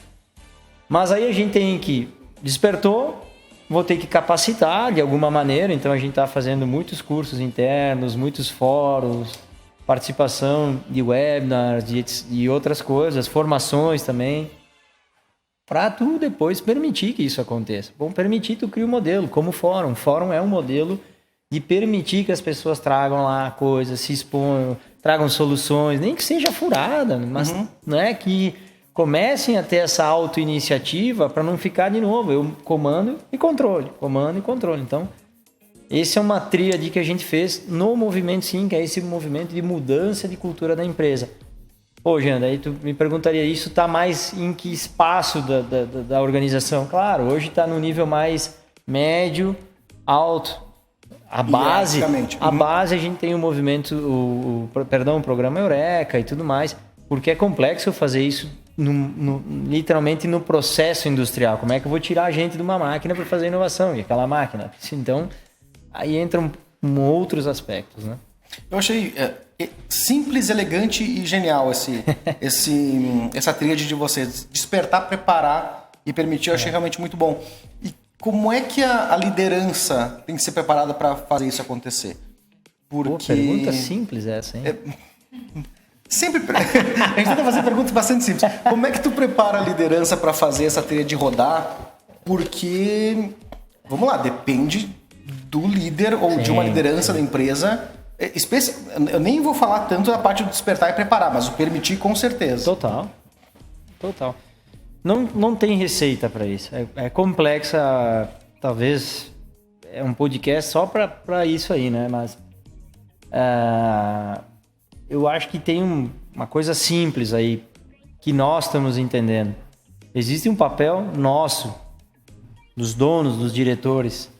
Mas aí a gente tem que... Despertou, vou ter que capacitar de alguma maneira. Então a gente está fazendo muitos cursos internos, muitos fóruns, participação de webinars, de outras coisas, formações também, para tu depois permitir que isso aconteça. Bom, permitir, tu cria um modelo, como fórum. O fórum é um modelo de permitir que as pessoas tragam lá coisas, se exponham, tragam soluções, nem que seja furada, mas né, que comecem a ter essa auto-iniciativa para não ficar de novo, eu comando e controle. Então, essa é uma tríade que a gente fez no movimento sim, que é esse movimento de mudança de cultura da empresa. Pô, Jean, daí tu me perguntaria, isso está mais em que espaço da organização? Claro, hoje está no nível mais médio, alto. A base a gente tem o movimento, o programa Eureka e tudo mais, porque é complexo fazer isso literalmente no processo industrial. Como é que eu vou tirar a gente de uma máquina para fazer inovação? E aquela máquina? Então, aí entram outros aspectos, né? Eu achei simples, elegante e genial essa tríade de vocês. Despertar, preparar e permitir, eu achei realmente muito bom. E como é que a liderança tem que ser preparada para fazer isso acontecer? Porque... pergunta simples essa, hein? Sempre. A gente tenta fazer perguntas bastante simples. Como é que tu prepara a liderança para fazer essa tríade rodar? Porque, vamos lá, depende do líder ou de uma liderança da empresa. Eu nem vou falar tanto da parte do despertar e preparar, mas o permitir com certeza. Total. Não tem receita para isso. É complexa, talvez é um podcast só para isso aí, né? Mas eu acho que tem uma coisa simples aí que nós estamos entendendo. Existe um papel nosso, dos donos, dos diretores,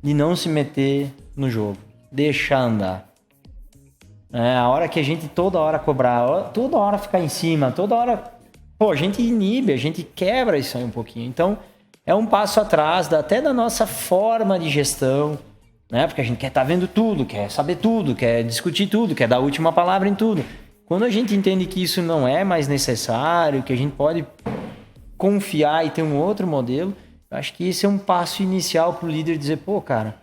de não se meter no jogo. Deixar andar. A hora que a gente toda hora cobrar, toda hora ficar em cima, toda hora... Pô, a gente inibe, a gente quebra isso aí um pouquinho. Então, é um passo atrás até da nossa forma de gestão, né? Porque a gente quer estar vendo tudo, quer saber tudo, quer discutir tudo, quer dar a última palavra em tudo. Quando a gente entende que isso não é mais necessário, que a gente pode confiar e ter um outro modelo, eu acho que esse é um passo inicial para o líder dizer, pô, cara,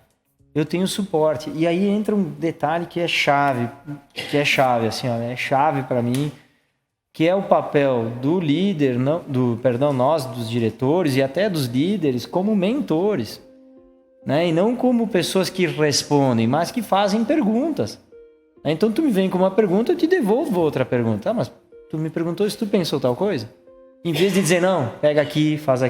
eu tenho suporte. E aí entra um detalhe que é chave assim, ó, é chave para mim, que é o papel do líder, nós, dos diretores e até dos líderes, como mentores, né? E não como pessoas que respondem, mas que fazem perguntas. Então tu me vem com uma pergunta, eu te devolvo outra pergunta. Mas tu me perguntou se tu pensou tal coisa? Em vez de dizer, não, pega aqui, faz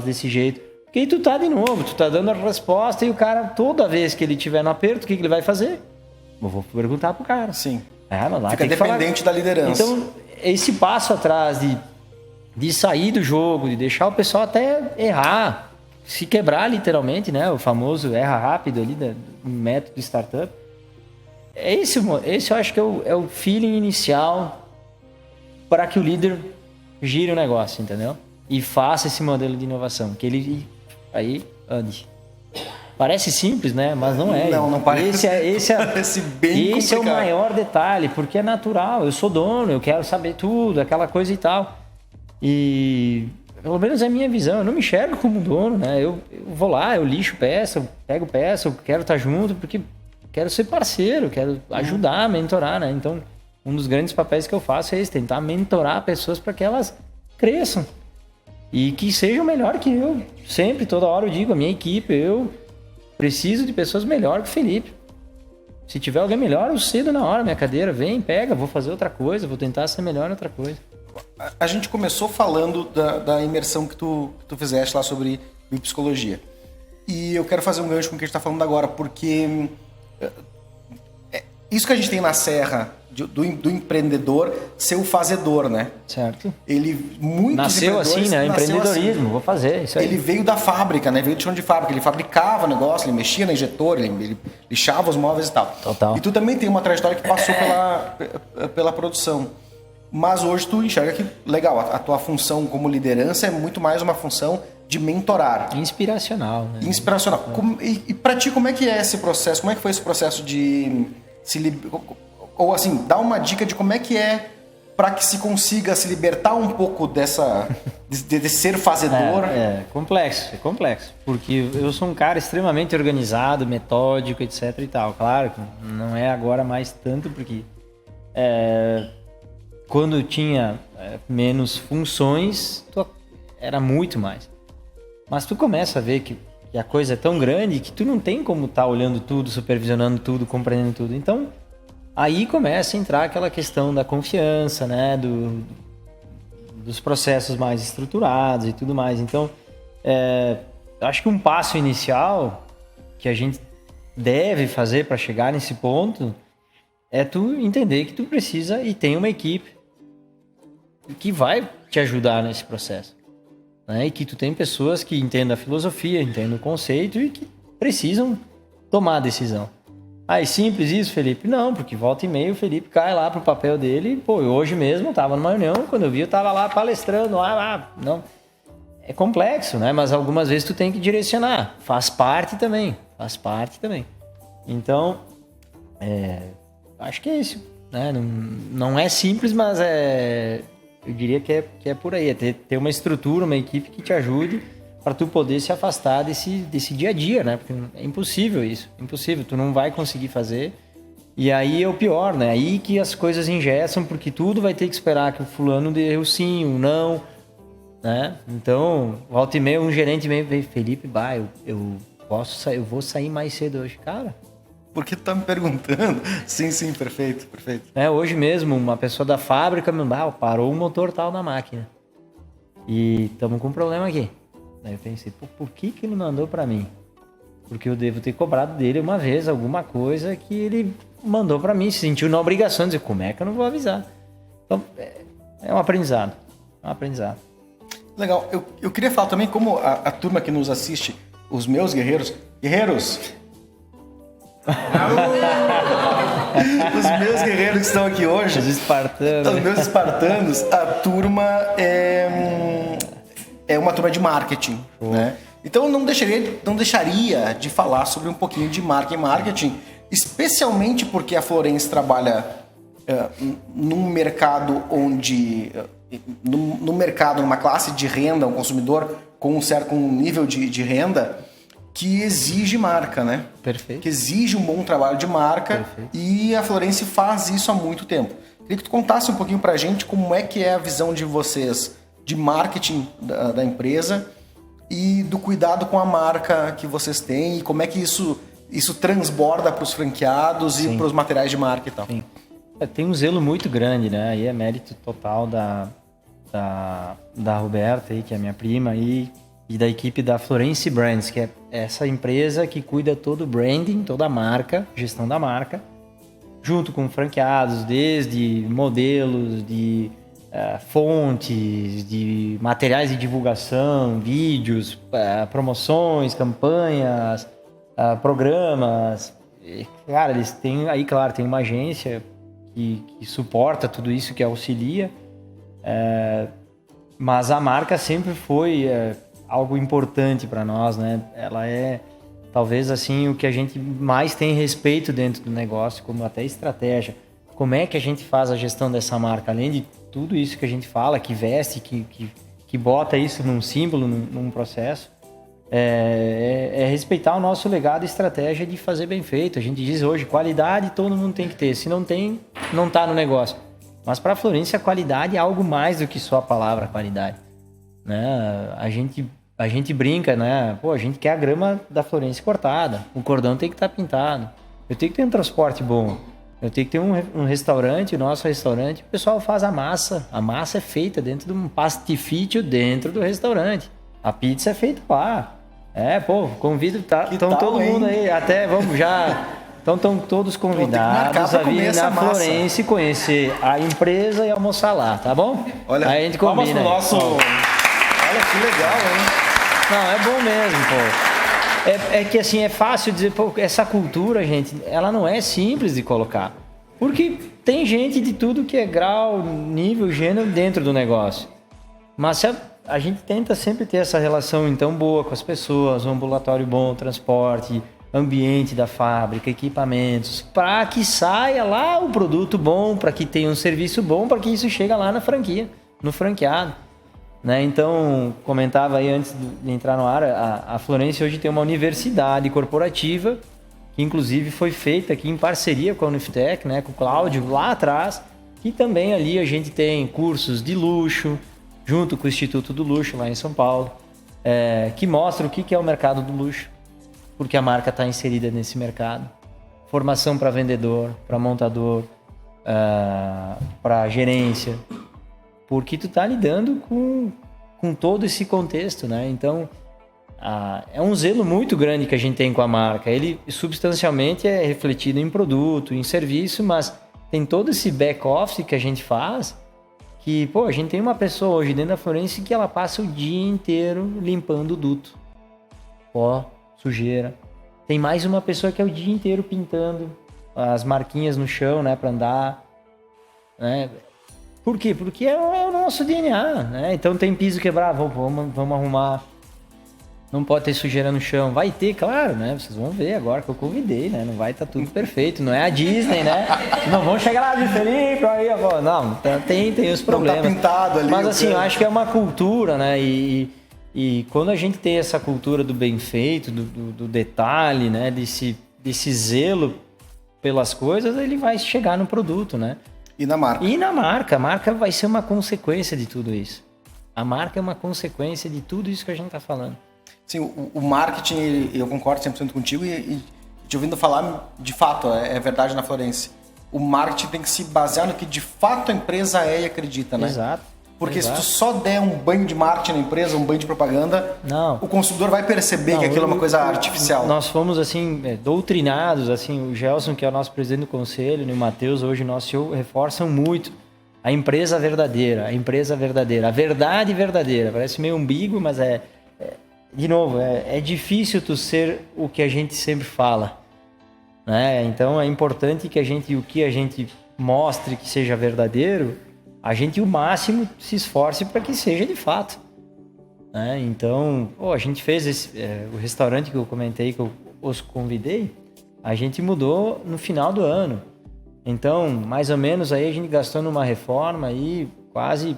desse jeito. Porque aí tu tá de novo, tu tá dando a resposta e o cara, toda vez que ele tiver no aperto, o que ele vai fazer? Eu vou perguntar pro cara. Sim. Mas lá fica dependente da liderança. Então, esse passo atrás de sair do jogo, de deixar o pessoal até errar, se quebrar literalmente, né? O famoso erra rápido ali do método startup. Esse eu acho que é o feeling inicial para que o líder gire o negócio, entendeu? E faça esse modelo de inovação, que ele aí ande. Parece simples, né? Mas não é. Não parece. Parece bem complicado. Esse é o maior detalhe, porque é natural. Eu sou dono, eu quero saber tudo, aquela coisa e tal. E pelo menos é a minha visão. Eu não me enxergo como dono, né? Eu vou lá, eu lixo peça, eu pego peça, eu quero estar junto, porque quero ser parceiro, quero ajudar, mentorar, né? Então, um dos grandes papéis que eu faço é esse, tentar mentorar pessoas para que elas cresçam. E que sejam melhor que eu. Sempre, toda hora eu digo, a minha equipe, eu preciso de pessoas melhor que o Felipe. Se tiver alguém melhor, eu cedo na hora, minha cadeira, vem, pega, vou fazer outra coisa, vou tentar ser melhor em outra coisa. A gente começou falando da imersão que tu fizeste lá sobre biopsicologia. E eu quero fazer um gancho com o que a gente está falando agora, porque isso que a gente tem na Serra do empreendedor ser o fazedor, né? Certo. Nasceu assim, né? Empreendedorismo, assim. Vou fazer isso aí. Ele veio da fábrica, né? Veio de chão de fábrica. Ele fabricava negócio, ele mexia na injetora, ele lixava os móveis e tal. Total. E tu também tem uma trajetória que passou pela produção. Mas hoje tu enxerga que, legal, a tua função como liderança é muito mais uma função de mentorar. Inspiracional, né? Inspiracional. E pra ti, como é que é esse processo? Como é que foi esse processo de ou assim, dá uma dica de como é que é para que se consiga se libertar um pouco de ser fazedor. É complexo, porque eu sou um cara extremamente organizado, metódico, etc e tal. Claro que não é agora mais tanto, porque quando eu tinha menos funções, era muito mais. Mas tu começa a ver que a coisa é tão grande que tu não tem como estar olhando tudo, supervisionando tudo, compreendendo tudo. Então, aí começa a entrar aquela questão da confiança, né? Dos processos mais estruturados e tudo mais. Então, acho que um passo inicial que a gente deve fazer para chegar nesse ponto é tu entender que tu precisa e tem uma equipe que vai te ajudar nesse processo. Né? E que tu tem pessoas que entendem a filosofia, entendem o conceito e que precisam tomar a decisão. É simples isso, Felipe? Não, porque volta e meia o Felipe cai lá pro papel dele e, pô, hoje mesmo eu tava numa reunião, quando eu vi eu tava lá palestrando, não. É complexo, né? Mas algumas vezes tu tem que direcionar. Faz parte também. Então, acho que é isso, né? Não é simples, mas eu diria que é por aí. É ter uma estrutura, uma equipe que te ajude para tu poder se afastar desse dia a dia, né? Porque é impossível isso. Impossível. Tu não vai conseguir fazer. E aí é o pior, né? Aí que as coisas engessam, porque tudo vai ter que esperar que o fulano dê o sim, o não, né? Então, volta e meia, um gerente meio vem, Felipe, eu vou sair mais cedo hoje. Cara... Por que tu tá me perguntando? Sim, perfeito. Hoje mesmo, uma pessoa da fábrica me parou o motor tal na máquina. E estamos com um problema aqui. Aí eu pensei, por que ele mandou para mim? Porque eu devo ter cobrado dele uma vez alguma coisa que ele mandou para mim, se sentiu na obrigação de dizer, como é que eu não vou avisar? Então, é um aprendizado. Legal. Eu queria falar também como a turma que nos assiste, os meus guerreiros... Os meus guerreiros que estão aqui hoje, os espartanos. Os meus espartanos, a turma é uma turma de marketing, né? Então eu não deixaria de falar sobre um pouquinho de marketing, especialmente porque a Florence trabalha num mercado numa classe de renda, um consumidor com um nível de renda que exige marca, né? Perfeito. Que exige um bom trabalho de marca. Perfeito. E a Florence faz isso há muito tempo. Queria que tu contasse um pouquinho pra gente como é que é a visão de vocês de marketing da empresa e do cuidado com a marca que vocês têm e como é que isso transborda para os franqueados e para os materiais de marca e tal. Sim. Tem um zelo muito grande, né? Aí é mérito total da Roberta, aí, que é minha prima, e da equipe da Florence Brands, que é essa empresa que cuida todo o branding, toda a marca, gestão da marca, junto com franqueados, desde modelos, de fontes, de materiais de divulgação, vídeos, promoções, campanhas, programas. E, cara, eles têm aí, claro, tem uma agência que suporta tudo isso, que auxilia, mas a marca sempre foi algo importante para nós, né? Ela é talvez assim o que a gente mais tem respeito dentro do negócio, como até estratégia. Como é que a gente faz a gestão dessa marca? Além de tudo isso que a gente fala, que veste, que bota isso num símbolo, num processo, é respeitar o nosso legado e estratégia de fazer bem feito. A gente diz hoje, qualidade todo mundo tem que ter. Se não tem, não está no negócio. Mas para a Florence, a qualidade é algo mais do que só a palavra qualidade, né? A gente brinca, né? Pô, a gente quer a grama da Florence cortada. O cordão tem que estar pintado. Eu tenho que ter um transporte bom. Eu tenho que ter um restaurante, o nosso restaurante, o pessoal faz a massa. A massa é feita dentro de um pastifício dentro do restaurante. A pizza é feita lá. Convido, estão todo mundo aí. Até vamos já... Então estão todos convidados a vir na Florence conhecer a empresa e almoçar lá, tá bom? Olha, aí a gente combina. Nosso... Olha que legal, hein? Não, é bom mesmo, pô. É que assim, é fácil dizer, pô, essa cultura, gente, ela não é simples de colocar. Porque tem gente de tudo que é grau, nível, gênero dentro do negócio. Mas a gente tenta sempre ter essa relação, então, boa com as pessoas, um ambulatório bom, transporte, ambiente da fábrica, equipamentos, para que saia lá o produto bom, para que tenha um serviço bom, para que isso chegue lá na franquia, no franqueado. Né? Então, comentava aí antes de entrar no ar, a Florence hoje tem uma universidade corporativa, que inclusive foi feita aqui em parceria com a Uniftec, né? Com o Cláudio lá atrás, e também ali a gente tem cursos de luxo, junto com o Instituto do Luxo lá em São Paulo, que mostram o que é o mercado do luxo, porque a marca está inserida nesse mercado. Formação para vendedor, para montador, para gerência, porque tu tá lidando com todo esse contexto, né? Então, é um zelo muito grande que a gente tem com a marca. Ele substancialmente é refletido em produto, em serviço, mas tem todo esse back-office que a gente faz, que, pô, a gente tem uma pessoa hoje dentro da Florence que ela passa o dia inteiro limpando o duto. Pó, sujeira. Tem mais uma pessoa que é o dia inteiro pintando as marquinhas no chão, né, para andar, né? Por quê? Porque é o nosso DNA, né? Então tem piso quebrado, vamos arrumar. não pode ter sujeira no chão. Vai ter, claro, né? Vocês vão ver agora que eu convidei, né? Não vai estar tudo perfeito, não é a Disney, né? Não vão chegar lá de Felipe, aí, não, tem os problemas. Não tá pintado ali. Mas assim, eu acho que é uma cultura, né? E quando a gente tem essa cultura do bem feito, do detalhe, né? Desse zelo pelas coisas, ele vai chegar no produto, né? E na marca. E na marca. A marca vai ser uma consequência de tudo isso. A marca é uma consequência de tudo isso que a gente está falando. Sim, o marketing, eu concordo 100% contigo e te ouvindo falar, de fato, é verdade na Florence. O marketing tem que se basear no que de fato a empresa é e acredita, né? Exato. Porque exato. se tu só der um banho de marketing na empresa, um banho de propaganda, o consumidor vai perceber que aquilo é uma coisa artificial. Nós fomos, assim, doutrinados, assim, o Gelson, que é o nosso presidente do conselho, e o Matheus, hoje nosso CEO, reforçam muito a empresa verdadeira, a verdade verdadeira. Parece meio ambíguo, mas de novo, é difícil tu ser o que a gente sempre fala, né? Então é importante que o que a gente mostre que seja verdadeiro, a gente o máximo se esforce para que seja de fato, né? Então, a gente fez o restaurante que eu comentei, que eu os convidei, a gente mudou no final do ano. Então, mais ou menos aí a gente gastou numa reforma aí quase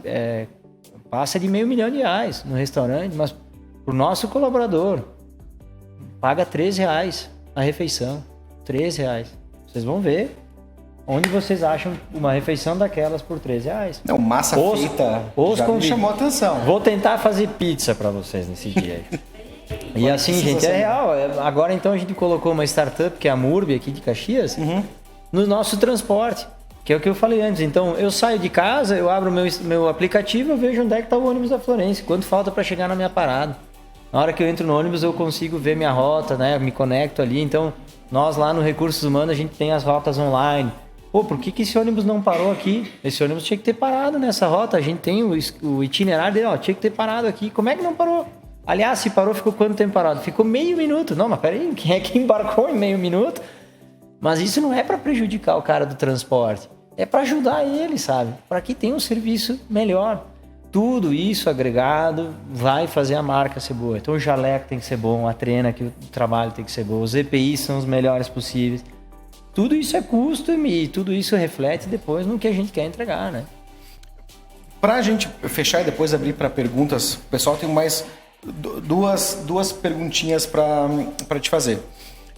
passa de R$500 mil no restaurante, mas pro nosso colaborador paga R$3 a refeição, R$3. Vocês vão ver onde vocês acham uma refeição daquelas por R$3. Não, massa feita já me chamou a atenção. Vou tentar fazer pizza para vocês nesse dia aí. E assim, gente, é real. Agora então a gente colocou uma startup, que é a Murbi aqui de Caxias, no nosso transporte, que é o que eu falei antes. Então eu saio de casa, eu abro meu aplicativo, eu vejo onde é que está o ônibus da Florence, quanto falta para chegar na minha parada. Na hora que eu entro no ônibus eu consigo ver minha rota, né? Me conecto ali. Então nós lá no Recursos Humanos a gente tem as rotas online. Pô, por que esse ônibus não parou aqui? Esse ônibus tinha que ter parado nessa rota. A gente tem o itinerário dele, tinha que ter parado aqui. Como é que não parou? Aliás, se parou, ficou quanto tempo parado? Ficou meio minuto. Não, mas peraí, quem é que embarcou em meio minuto? Mas isso não é para prejudicar o cara do transporte. É para ajudar ele, sabe? Para que tenha um serviço melhor. Tudo isso agregado vai fazer a marca ser boa. Então o jaleco tem que ser bom, a trena, que o trabalho tem que ser bom, os EPIs são os melhores possíveis. Tudo isso é custo e tudo isso reflete depois no que a gente quer entregar, né? Pra gente fechar e depois abrir para perguntas, o pessoal tem mais duas perguntinhas para te fazer.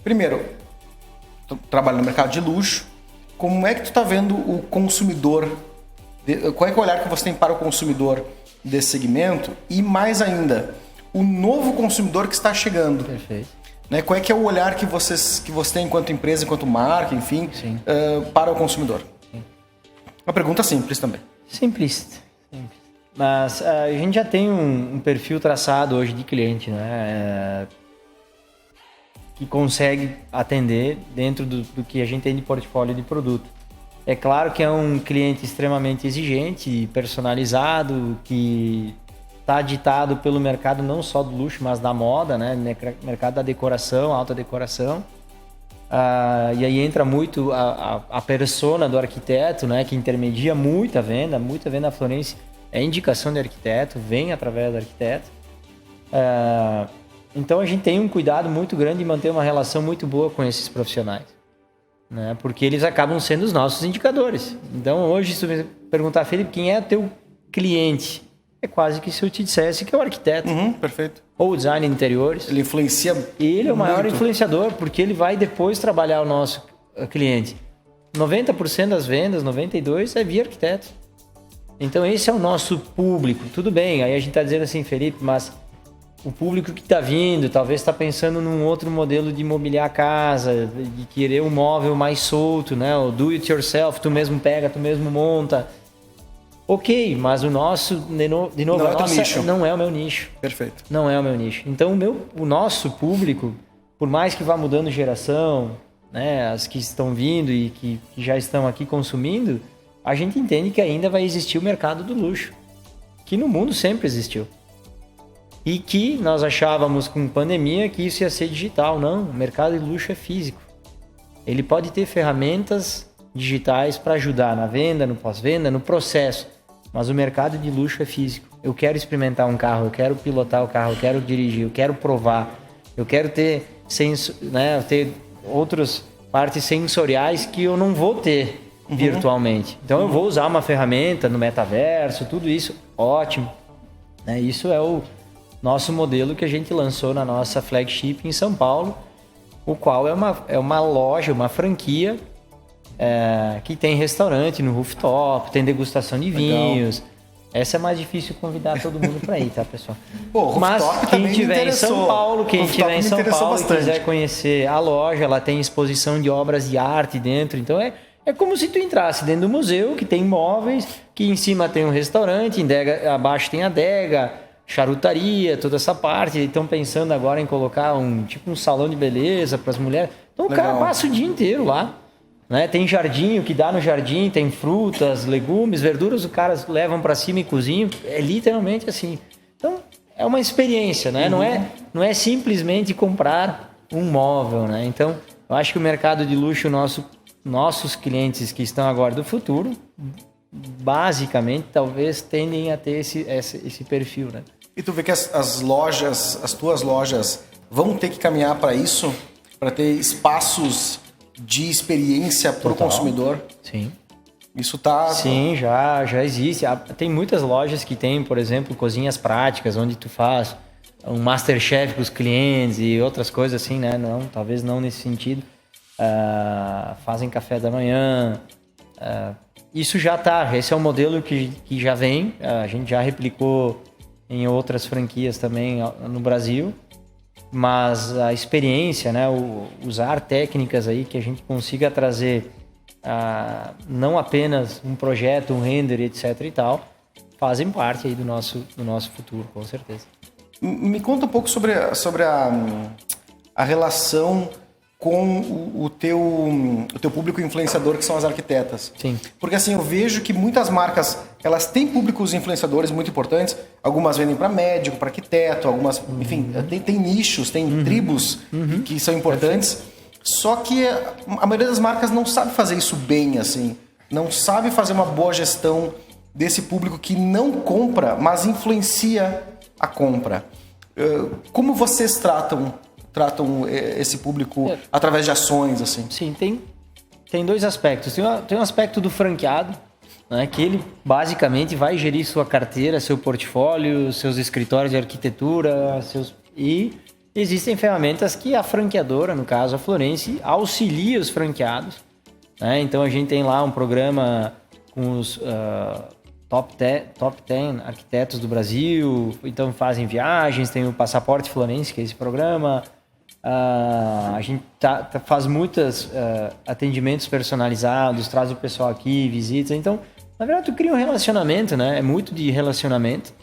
Primeiro, tu trabalha no mercado de luxo, como é que tu tá vendo o consumidor? Qual é o olhar que você tem para o consumidor desse segmento? E mais ainda, o novo consumidor que está chegando. Perfeito. Né? Qual é que é o olhar que você tem enquanto empresa, enquanto marca, enfim, para o consumidor? Sim. Uma pergunta simples também. Simplista. Mas a gente já tem um perfil traçado hoje de cliente, né? Que consegue atender dentro do que a gente tem de portfólio de produto. É claro que é um cliente extremamente exigente, personalizado, que está ditado pelo mercado não só do luxo, mas da moda, né? Mercado da decoração, alta decoração. E aí entra muito a persona do arquiteto, né? Que intermedia muita venda na Florence. É indicação de arquiteto, vem através do arquiteto. Então a gente tem um cuidado muito grande de manter uma relação muito boa com esses profissionais, né? Porque eles acabam sendo os nossos indicadores. Então hoje, se você perguntar, Felipe, quem é teu cliente? É quase que se eu te dissesse que é o arquiteto. Perfeito. Ou o design de interiores. Ele influencia Ele é o maior muito. influenciador, porque ele vai depois trabalhar o nosso cliente. 90% das vendas, 92%, é via arquiteto. Então esse é o nosso público. Tudo bem, aí a gente está dizendo assim, Felipe, mas o público que está vindo talvez está pensando num outro modelo de mobiliar a casa, de querer um móvel mais solto, né? O do it yourself, tu mesmo pega, tu mesmo monta. Ok, mas o nosso, de novo, não é o meu nicho. Perfeito. Não é o meu nicho. Então o nosso público, por mais que vá mudando geração, né? As que estão vindo e que já estão aqui consumindo, a gente entende que ainda vai existir o mercado do luxo, que no mundo sempre existiu. E que nós achávamos com pandemia que isso ia ser digital. Não, o mercado de luxo é físico. Ele pode ter ferramentas digitais para ajudar na venda, no pós-venda, no processo. Mas o mercado de luxo é físico. eu quero experimentar um carro, eu quero pilotar o carro, eu quero dirigir, eu quero provar, eu quero ter, ter outras partes sensoriais que eu não vou ter virtualmente. Então eu vou usar uma ferramenta no metaverso, tudo isso, ótimo. Né? Isso é o nosso modelo que a gente lançou na nossa flagship em São Paulo, o qual é uma loja, uma franquia que tem restaurante no rooftop, tem degustação de vinhos. Essa é mais difícil convidar todo mundo para ir, tá, pessoal? Mas quem estiver em São Paulo, e quiser conhecer a loja, ela tem exposição de obras de arte dentro. Então é como se tu entrasse dentro do museu, que tem móveis, que em cima tem um restaurante, abaixo tem a adega, charutaria, toda essa parte. Estão pensando agora em colocar um salão de beleza para as mulheres. Então o cara passa o dia inteiro lá. Né? Tem jardim, o que dá no jardim, tem frutas, legumes, verduras, os caras levam para cima e cozinham. É literalmente assim. Então, é uma experiência, né? Não é simplesmente comprar um móvel, né? Então, eu acho que o mercado de luxo, nossos clientes que estão agora do futuro, basicamente, talvez tendem a ter esse perfil, né? E tu vê que as tuas lojas vão ter que caminhar para isso, para ter espaços de experiência para o consumidor? Sim. Isso tá... Sim, já existe. Tem muitas lojas que tem, por exemplo, cozinhas práticas, onde tu faz um Masterchef com os clientes e outras coisas assim, né? Não, talvez não nesse sentido. Fazem café da manhã. Isso já tá. Esse é um modelo que já vem. A gente já replicou em outras franquias também no Brasil. Mas a experiência, né, usar técnicas aí que a gente consiga trazer não apenas um projeto, um render, etc e tal, fazem parte aí do nosso futuro, com certeza. Me conta um pouco sobre a relação com o teu público influenciador, que são as arquitetas. Sim. Porque assim, eu vejo que muitas marcas, elas têm públicos influenciadores muito importantes, algumas vendem para médico, para arquiteto, algumas, enfim, tem nichos, tem tribos que são importantes, só que a maioria das marcas não sabe fazer isso bem, assim, não sabe fazer uma boa gestão desse público que não compra, mas influencia a compra. Como vocês tratam esse público através de ações, assim? Sim, tem dois aspectos. Tem um aspecto do franqueado, né, que ele basicamente vai gerir sua carteira, seu portfólio, seus escritórios de arquitetura, e existem ferramentas que a franqueadora, no caso a Florence, auxilia os franqueados. Né? Então a gente tem lá um programa com os top 10 arquitetos do Brasil, então fazem viagens, tem o Passaporte Florence, que é esse programa. A gente faz muitos atendimentos personalizados, traz o pessoal aqui, visita. Então, na verdade, tu cria um relacionamento, né? É muito de relacionamento.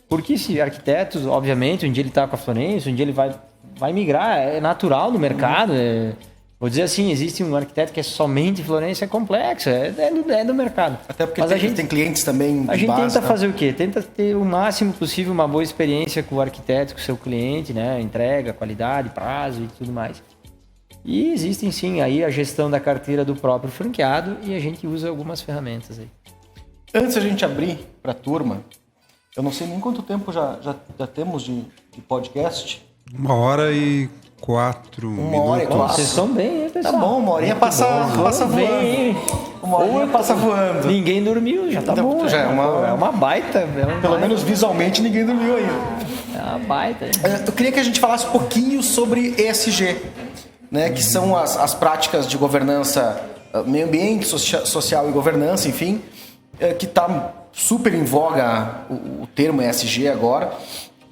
Porque se arquitetos, obviamente, um dia ele está com a Florence, um dia ele vai migrar, é natural no mercado. Vou dizer assim, existe um arquiteto que é somente Florence, é complexo, é do mercado. Até porque a gente tem clientes também de A gente base, tenta fazer o quê? Tenta ter o máximo possível uma boa experiência com o arquiteto, com o seu cliente, né? Entrega, qualidade, prazo e tudo mais. E existem sim aí a gestão da carteira do próprio franqueado e a gente usa algumas ferramentas aí. Antes a gente abrir para a turma, eu não sei nem quanto tempo já temos de podcast. 1h04 minutos. Vocês estão bem, hein, pessoal? Tá bom, uma horinha passa voando. Bem. Uma horinha passa voando. Ninguém dormiu, já tá bom. Já é uma baita. Pelo menos visualmente ninguém dormiu ainda. É uma baita. Eu queria que a gente falasse um pouquinho sobre ESG, né, que são as práticas de governança, meio ambiente, social e governança, enfim, que está super em voga o termo ESG agora.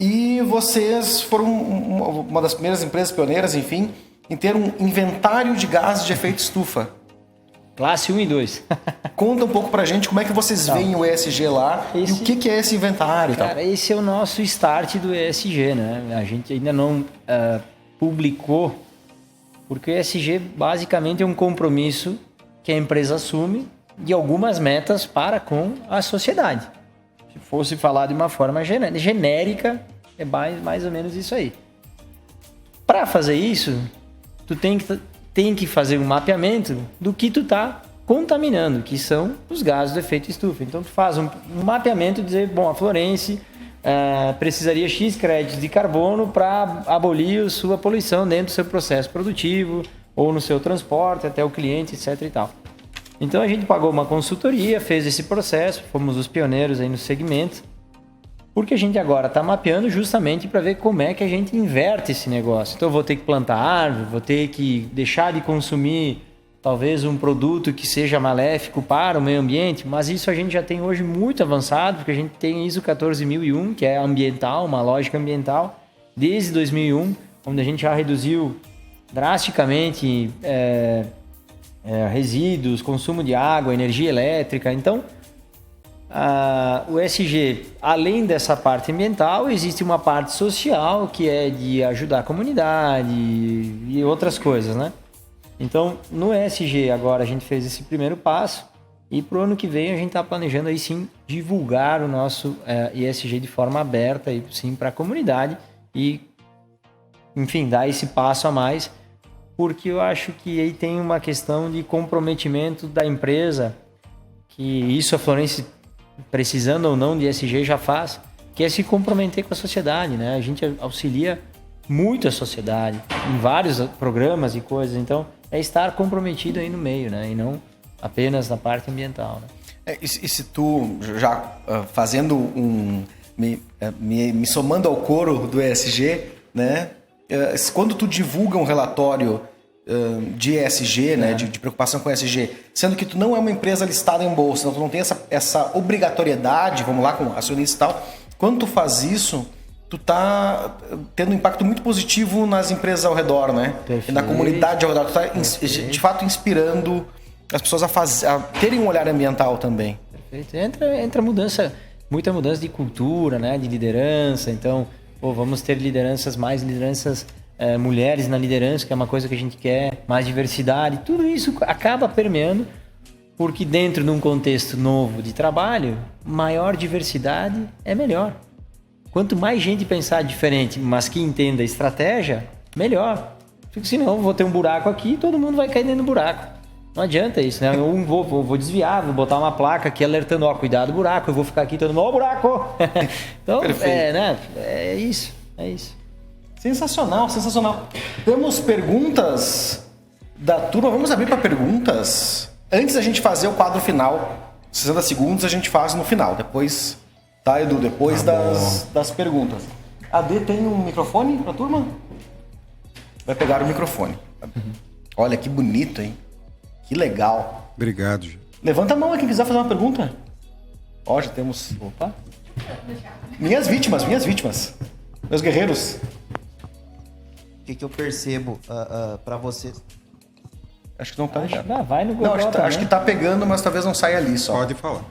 E vocês foram uma das primeiras empresas pioneiras, enfim, em ter um inventário de gases de efeito estufa. Classe 1 e 2. Conta um pouco pra gente como é que vocês veem o ESG lá e o que é esse inventário. Cara, esse é o nosso start do ESG, né? A gente ainda não publicou, porque o ESG basicamente é um compromisso que a empresa assume de algumas metas para com a sociedade. Se fosse falar de uma forma genérica, é mais ou menos isso aí. Para fazer isso, tu tem que fazer um mapeamento do que tu tá contaminando, que são os gases do efeito estufa. Então tu faz um mapeamento e dizer, bom, a Florence precisaria X créditos de carbono para abolir a sua poluição dentro do seu processo produtivo ou no seu transporte até o cliente, etc. e tal. Então a gente pagou uma consultoria, fez esse processo, fomos os pioneiros aí no segmento, porque a gente agora está mapeando justamente para ver como é que a gente inverte esse negócio. Então eu vou ter que plantar árvore, vou ter que deixar de consumir talvez um produto que seja maléfico para o meio ambiente, mas isso a gente já tem hoje muito avançado, porque a gente tem ISO 14001, que é ambiental, uma lógica ambiental, desde 2001, onde a gente já reduziu drasticamente resíduos, consumo de água, energia elétrica. Então, o ESG, além dessa parte ambiental, existe uma parte social, que é de ajudar a comunidade e outras coisas, né? Então, no ESG, agora a gente fez esse primeiro passo e para o ano que vem a gente está planejando aí sim divulgar o nosso ESG de forma aberta aí, sim, para a comunidade e, enfim, dar esse passo a mais, porque eu acho que aí tem uma questão de comprometimento da empresa, que isso a Florence, precisando ou não de ESG, já faz, que é se comprometer com a sociedade, né? A gente auxilia muito a sociedade em vários programas e coisas, então é estar comprometido aí no meio, né? E não apenas na parte ambiental, né? E se tu, já fazendo me somando ao coro do ESG, né? Quando tu divulga um relatório de ESG, né? De preocupação com ESG, sendo que tu não é uma empresa listada em bolsa, então tu não tem essa obrigatoriedade, vamos lá, com acionista e tal, quando tu faz isso, tu tá tendo um impacto muito positivo nas empresas ao redor, né? Perfeito. E na comunidade ao redor. Tu tá, de fato, inspirando as pessoas a terem um olhar ambiental também. Perfeito. Entra muita mudança de cultura, né? De liderança. Então, vamos ter mais lideranças mulheres na liderança, que é uma coisa que a gente quer, mais diversidade. Tudo isso acaba permeando, porque dentro de um contexto novo de trabalho, maior diversidade é melhor. Quanto mais gente pensar diferente, mas que entenda a estratégia, melhor. Porque senão eu vou ter um buraco aqui e todo mundo vai cair dentro do buraco. Não adianta isso, né? Eu vou desviar, vou botar uma placa aqui alertando, ó, cuidado do buraco, eu vou ficar aqui todo mundo, ó, buraco! Então, né? É isso. Sensacional. Temos perguntas da turma, vamos abrir para perguntas. Antes da gente fazer o quadro final, 60 segundos a gente faz no final, depois... Tá, Edu? Depois das perguntas. A D tem um microfone pra turma? Vai pegar o microfone. Olha, que bonito, hein? Que legal. Obrigado, Gê. Levanta a mão aí quem quiser fazer uma pergunta. Ó, já temos... Opa. Minhas vítimas. Meus guerreiros. O que eu percebo pra vocês? Acho que não tá ligado. Vai no Não, acho que tá pegando, mas talvez não saia ali só. Pode falar.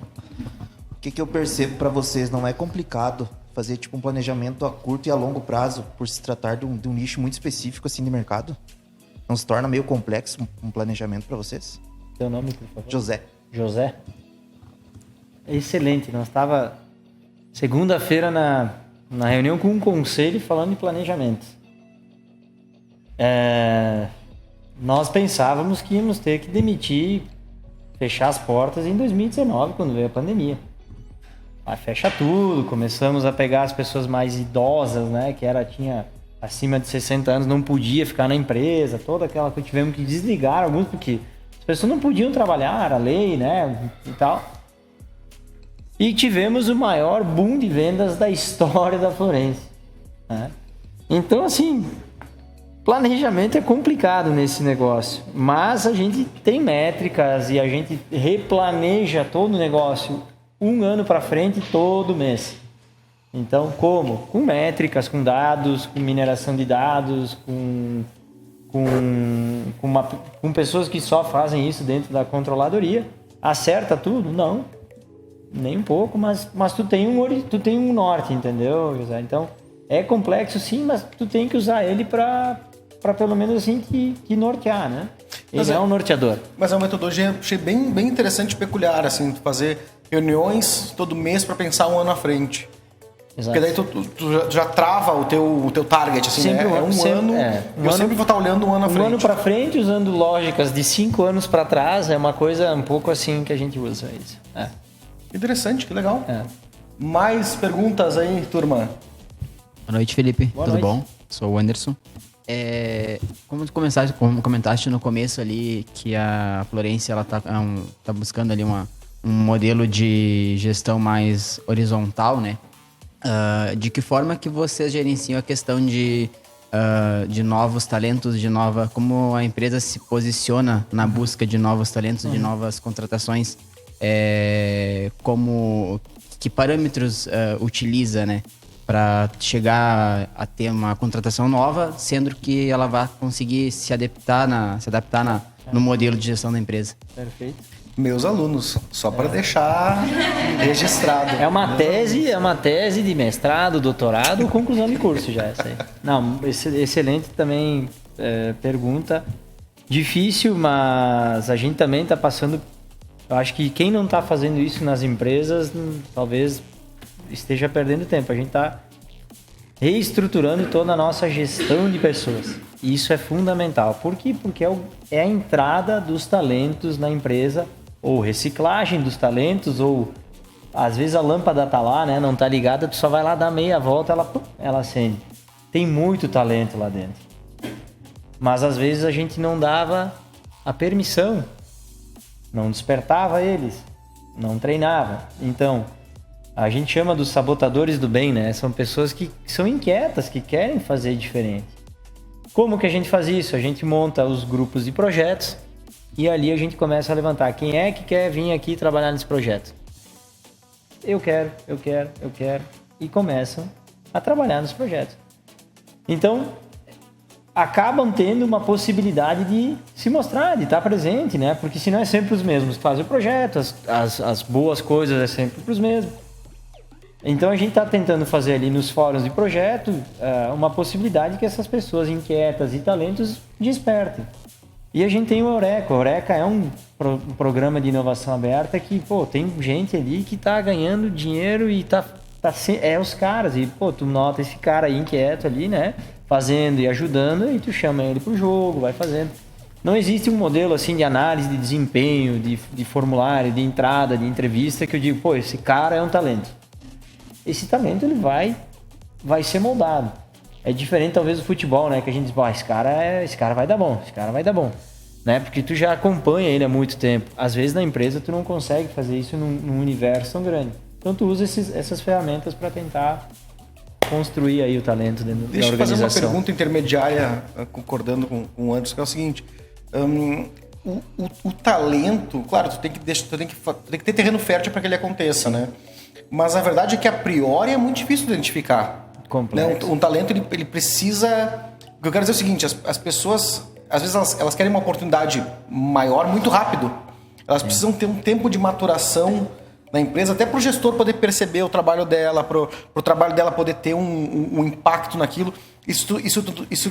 O que eu percebo para vocês? Não é complicado fazer tipo um planejamento a curto e a longo prazo, por se tratar de um nicho muito específico assim de mercado? Não se torna meio complexo um planejamento para vocês? Teu nome, por favor? José. Excelente. Nós estava segunda-feira na reunião com um conselho falando de planejamento. Nós pensávamos que íamos ter que demitir, fechar as portas em 2019, quando veio a pandemia. Aí fecha tudo, começamos a pegar as pessoas mais idosas, né, que tinha acima de 60 anos, não podia ficar na empresa, toda aquela coisa, tivemos que desligar alguns, porque as pessoas não podiam trabalhar, a lei, né, e tal. E tivemos o maior boom de vendas da história da Florence, né? Então, assim, planejamento é complicado nesse negócio, mas a gente tem métricas e a gente replaneja todo o negócio um ano para frente todo mês. Então, como? Com métricas, com dados, com mineração de dados, com pessoas que só fazem isso dentro da controladoria. Acerta tudo? Não, nem um pouco, mas tu tem um norte, entendeu, José? Então, é complexo sim, mas tu tem que usar ele para pelo menos assim te nortear, né? Ele é um norteador. Mas é uma metodologia, achei bem interessante e peculiar, assim, fazer reuniões todo mês para pensar um ano à frente. Exato. Porque daí tu já trava o teu target, assim, sempre né? Eu sempre vou estar olhando um ano à frente. Um ano para frente, usando lógicas de 5 anos para trás, é uma coisa um pouco assim que a gente usa isso. Interessante, que legal. Mais perguntas aí, turma? Boa noite, Felipe. Boa Tudo noite. bom? Sou o Anderson. Como comentaste no começo ali que a Florência ela tá buscando ali um modelo de gestão mais horizontal, né? De que forma que vocês gerenciam a questão de novos talentos, como a empresa se posiciona na busca de novos talentos, de novas contratações, que parâmetros utiliza, né, para chegar a ter uma contratação nova, sendo que ela vai conseguir se adaptar no modelo de gestão da empresa. Perfeito. Meus alunos, só para deixar registrado. É uma tese de mestrado, doutorado ou conclusão de curso já essa aí. Não, excelente também pergunta. Difícil, mas a gente também está passando... Eu acho que quem não está fazendo isso nas empresas, talvez esteja perdendo tempo. A gente está reestruturando toda a nossa gestão de pessoas. E isso é fundamental. Por quê? Porque é a entrada dos talentos na empresa, ou reciclagem dos talentos, ou às vezes a lâmpada tá lá, né? Não tá ligada, tu só vai lá dar meia volta, ela acende. Tem muito talento lá dentro. Mas às vezes a gente não dava a permissão, não despertava eles, não treinava. Então, a gente chama dos sabotadores do bem, né? São pessoas que são inquietas, que querem fazer diferente. Como que a gente faz isso? A gente monta os grupos de projetos e ali a gente começa a levantar. Quem é que quer vir aqui trabalhar nesse projeto? Eu quero. E começam a trabalhar nos projetos. Então, acabam tendo uma possibilidade de se mostrar, de estar presente, né? Porque senão é sempre os mesmos que fazem o projeto, as boas coisas é sempre para os mesmos. Então a gente está tentando fazer ali nos fóruns de projeto uma possibilidade que essas pessoas inquietas e talentos despertem. E a gente tem o Eureka. O Eureka é um programa de inovação aberta que, tem gente ali que está ganhando dinheiro e os caras. E, tu nota esse cara aí inquieto ali, né? Fazendo e ajudando, e tu chama ele pro jogo, vai fazendo. Não existe um modelo assim de análise de desempenho, de formulário, de entrada, de entrevista que eu digo, esse cara é um talento. Esse talento ele vai ser moldado. É diferente talvez do futebol, né? Que a gente diz, esse cara vai dar bom, né? Porque tu já acompanha ele há muito tempo. Às vezes na empresa tu não consegue fazer isso num universo tão grande. Então tu usa essas ferramentas para tentar construir aí o talento dentro da organização. Deixa eu fazer uma pergunta intermediária, concordando com o Anderson, que é o seguinte. O talento, claro, tu tem que ter terreno fértil para que ele aconteça, né? Mas a verdade é que a priori é muito difícil de identificar. Complexo. Né? Um talento, ele precisa... O que eu quero dizer é o seguinte, as pessoas, às vezes elas querem uma oportunidade maior muito rápido. Elas precisam ter um tempo de maturação na empresa, até para o gestor poder perceber o trabalho dela, para o trabalho dela poder ter um impacto naquilo. Isso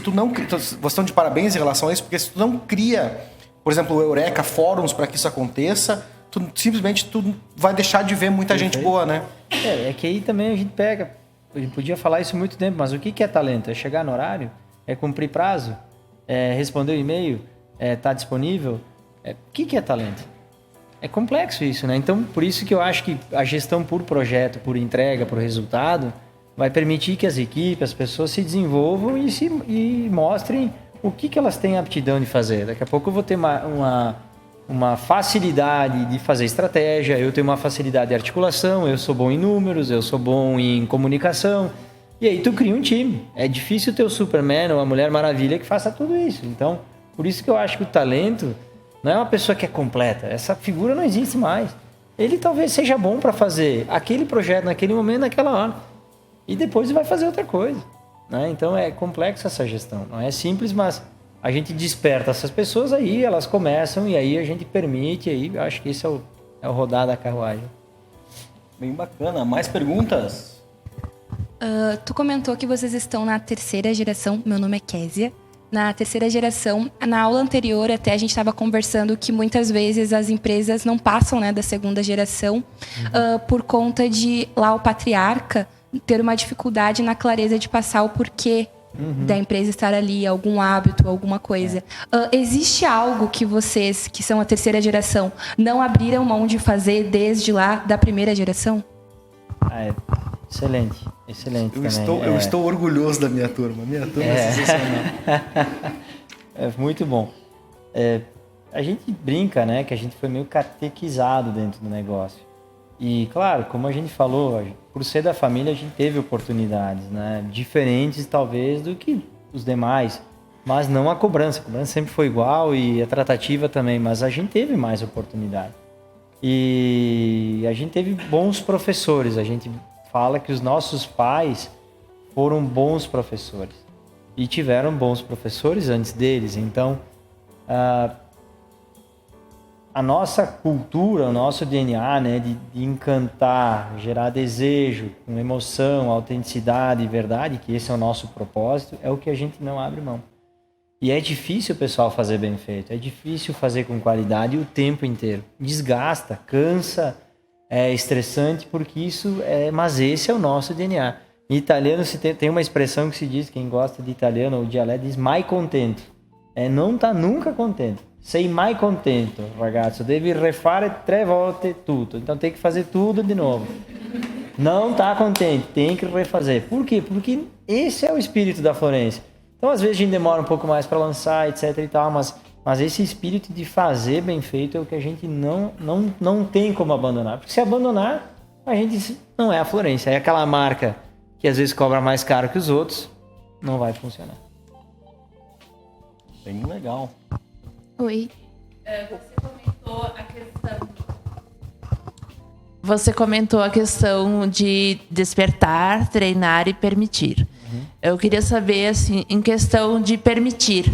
tu não... Vocês estão de parabéns em relação a isso, porque se tu não cria, por exemplo, o Eureka, fóruns para que isso aconteça, tu simplesmente vai deixar de ver muita gente boa, né? É que aí também a gente pega... A gente podia falar isso há muito tempo, mas o que é talento? É chegar no horário? É cumprir prazo? É responder o e-mail? É estar disponível? O que é talento? É complexo isso, né? Então, por isso que eu acho que a gestão por projeto, por entrega, por resultado, vai permitir que as equipes, as pessoas se desenvolvam e mostrem o que elas têm aptidão de fazer. Daqui a pouco eu vou ter uma facilidade de fazer estratégia, eu tenho uma facilidade de articulação, eu sou bom em números, eu sou bom em comunicação. E aí tu cria um time. É difícil ter o Superman ou a Mulher Maravilha que faça tudo isso. Então, por isso que eu acho que o talento não é uma pessoa que é completa. Essa figura não existe mais. Ele talvez seja bom para fazer aquele projeto naquele momento, naquela hora. E depois vai fazer outra coisa, né? Então é complexa essa gestão. Não é simples, mas a gente desperta essas pessoas aí, elas começam e aí a gente permite. Aí eu acho que esse é o rodar da carruagem. Bem bacana. Mais perguntas? Tu comentou que vocês estão na terceira geração. Meu nome é Késia. Na terceira geração, na aula anterior até a gente estava conversando que muitas vezes as empresas não passam, né, da segunda geração por conta de lá o patriarca ter uma dificuldade na clareza de passar o porquê da empresa estar ali, algum hábito, alguma coisa. Existe algo que vocês, que são a terceira geração, não abriram mão de fazer desde lá da primeira geração? Excelente. Eu estou orgulhoso da minha turma. Minha turma é sensacional. É muito bom. A gente brinca, né, que a gente foi meio catequizado dentro do negócio. E, claro, como a gente falou, por ser da família, a gente teve oportunidades, né, diferentes talvez do que os demais, mas não a cobrança. A cobrança sempre foi igual e a tratativa também, mas a gente teve mais oportunidade. E a gente teve bons professores. A gente fala que os nossos pais foram bons professores e tiveram bons professores antes deles. Então, a nossa cultura, o nosso DNA, né, de encantar, gerar desejo, com emoção, autenticidade e verdade, que esse é o nosso propósito, é o que a gente não abre mão. E é difícil o pessoal fazer bem feito, é difícil fazer com qualidade o tempo inteiro. Desgasta, cansa, é estressante, porque mas esse é o nosso DNA. Em italiano tem uma expressão que se diz, quem gosta de italiano ou dialeto diz mai contento. Não tá nunca contente. Sei mai contento, ragazzo. Devi refare 3 volte tutto. Então tem que fazer tudo de novo. Não tá contente, tem que refazer. Por quê? Porque esse é o espírito da Florência. Então às vezes a gente demora um pouco mais para lançar, etc e tal, mas esse espírito de fazer bem feito é o que a gente não tem como abandonar. Porque se abandonar, a gente não é a Florência. É aquela marca que às vezes cobra mais caro que os outros, não vai funcionar. Bem legal. Oi. Você comentou a questão de despertar, treinar e permitir. Eu queria saber, assim, em questão de permitir,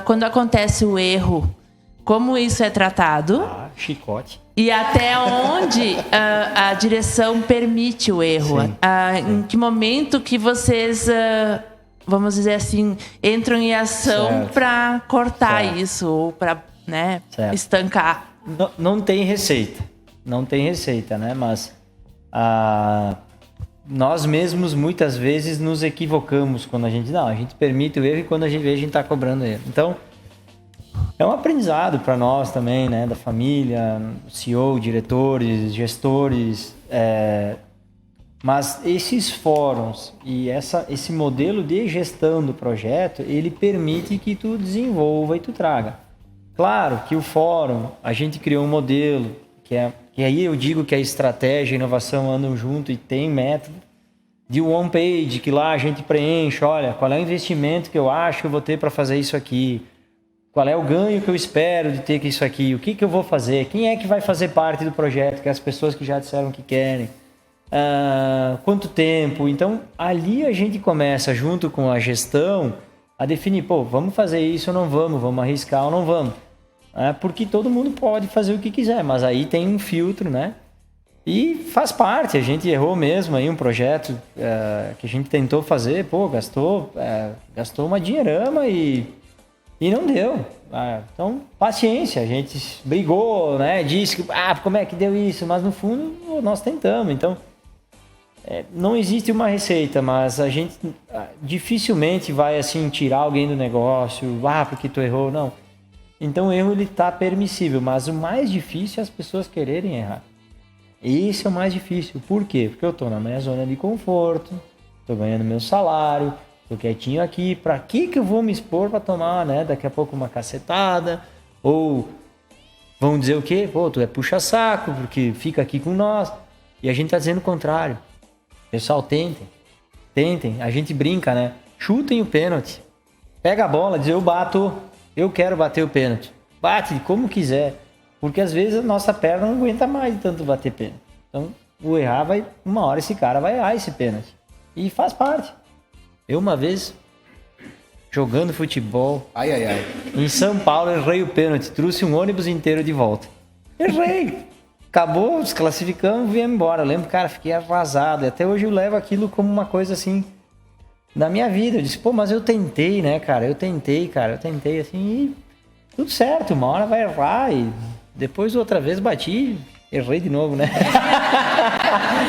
quando acontece o erro, como isso é tratado? Chicote. E até onde a direção permite o erro? Em que momento que vocês, vamos dizer assim, entram em ação para cortar isso ou para, né, estancar? Não tem receita. Não tem receita, né? Mas nós mesmos muitas vezes nos equivocamos quando a gente permite o erro e quando a gente vê, a gente está cobrando erro. Então, é um aprendizado para nós também, né? Da família, CEO, diretores, gestores. Mas esses fóruns e esse modelo de gestão do projeto, ele permite que tu desenvolva e tu traga. Claro que o fórum, a gente criou um modelo que aí eu digo que a estratégia e a inovação andam junto e tem método de one page, que lá a gente preenche, olha, qual é o investimento que eu acho que eu vou ter para fazer isso aqui, qual é o ganho que eu espero de ter isso aqui, o que eu vou fazer, quem é que vai fazer parte do projeto, que é as pessoas que já disseram que querem, quanto tempo. Então, ali a gente começa, junto com a gestão, a definir, vamos fazer isso ou não vamos arriscar ou não vamos. Porque todo mundo pode fazer o que quiser, mas aí tem um filtro, né? E faz parte, a gente errou mesmo aí um projeto que a gente tentou fazer, gastou uma dinheirama e não deu. Então, paciência, a gente brigou, né? Disse que, como é que deu isso? Mas no fundo, nós tentamos. Então, não existe uma receita, mas a gente dificilmente vai, assim, tirar alguém do negócio, porque tu errou, não. Então o erro ele está permissível, mas o mais difícil é as pessoas quererem errar. Esse é o mais difícil. Por quê? Porque eu estou na minha zona de conforto, estou ganhando meu salário, estou quietinho aqui. Para que eu vou me expor para tomar, né, daqui a pouco uma cacetada? Ou vão dizer o quê? Tu é puxa-saco, porque fica aqui com nós. E a gente está dizendo o contrário. Pessoal, tentem. A gente brinca, né? Chutem o pênalti. Pega a bola, diz eu bato. Eu quero bater o pênalti. Bate como quiser. Porque às vezes a nossa perna não aguenta mais de tanto bater pênalti. Então, o errar uma hora esse cara vai errar esse pênalti. E faz parte. Eu uma vez, jogando futebol, em São Paulo, errei o pênalti. Trouxe um ônibus inteiro de volta. Errei. Acabou, desclassificamos e viemos embora. Eu lembro, cara, fiquei arrasado. E até hoje eu levo aquilo como uma coisa assim... da minha vida. Eu disse, mas eu tentei, né, cara? Eu tentei, assim, e tudo certo, uma hora vai errar, e depois outra vez bati, errei de novo, né?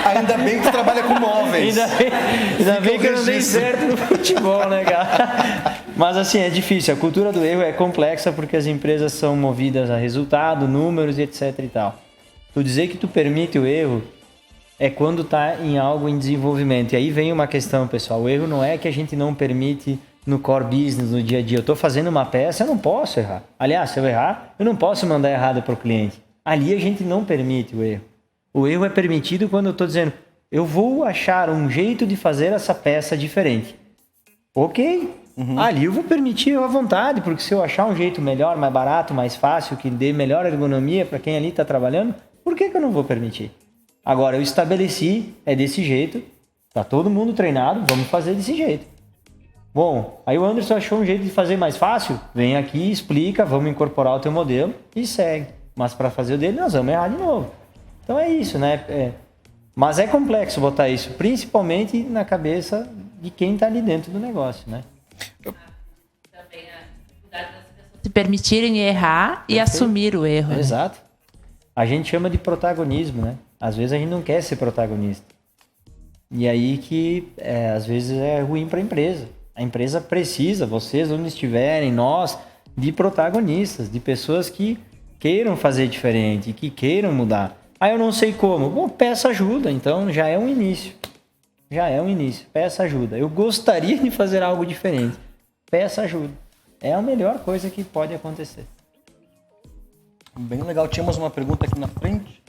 Ainda bem que tu trabalha com móveis. Ainda bem que eu não dei certo no futebol, né, cara? Mas assim, é difícil, a cultura do erro é complexa porque as empresas são movidas a resultado, números e etc e tal. Tu dizer que tu permite o erro é quando está em algo em desenvolvimento. E aí vem uma questão, pessoal. O erro não é que a gente não permite no core business, no dia a dia. Eu estou fazendo uma peça, eu não posso errar. Aliás, se eu errar, eu não posso mandar errado para o cliente. Ali a gente não permite o erro. O erro é permitido quando eu estou dizendo, eu vou achar um jeito de fazer essa peça diferente. Ok. Ali eu vou permitir à vontade, porque se eu achar um jeito melhor, mais barato, mais fácil, que dê melhor ergonomia para quem ali está trabalhando, por que eu não vou permitir? Agora, eu estabeleci, é desse jeito, tá todo mundo treinado, vamos fazer desse jeito. Bom, aí o Anderson achou um jeito de fazer mais fácil, vem aqui, explica, vamos incorporar o teu modelo e segue. Mas para fazer o dele, nós vamos errar de novo. Então é isso, né? Mas é complexo botar isso, principalmente na cabeça de quem está ali dentro do negócio, né? Também a dificuldade das pessoas se permitirem errar e assumir o erro. Exato. A gente chama de protagonismo, né? Às vezes a gente não quer ser protagonista. E aí que, às vezes, é ruim para a empresa. A empresa precisa, vocês onde estiverem, nós, de protagonistas, de pessoas que queiram fazer diferente, que queiram mudar. Ah, eu não sei como. Bom, peça ajuda, então já é um início. Peça ajuda. Eu gostaria de fazer algo diferente. Peça ajuda. É a melhor coisa que pode acontecer. Bem legal. Tínhamos uma pergunta aqui na frente.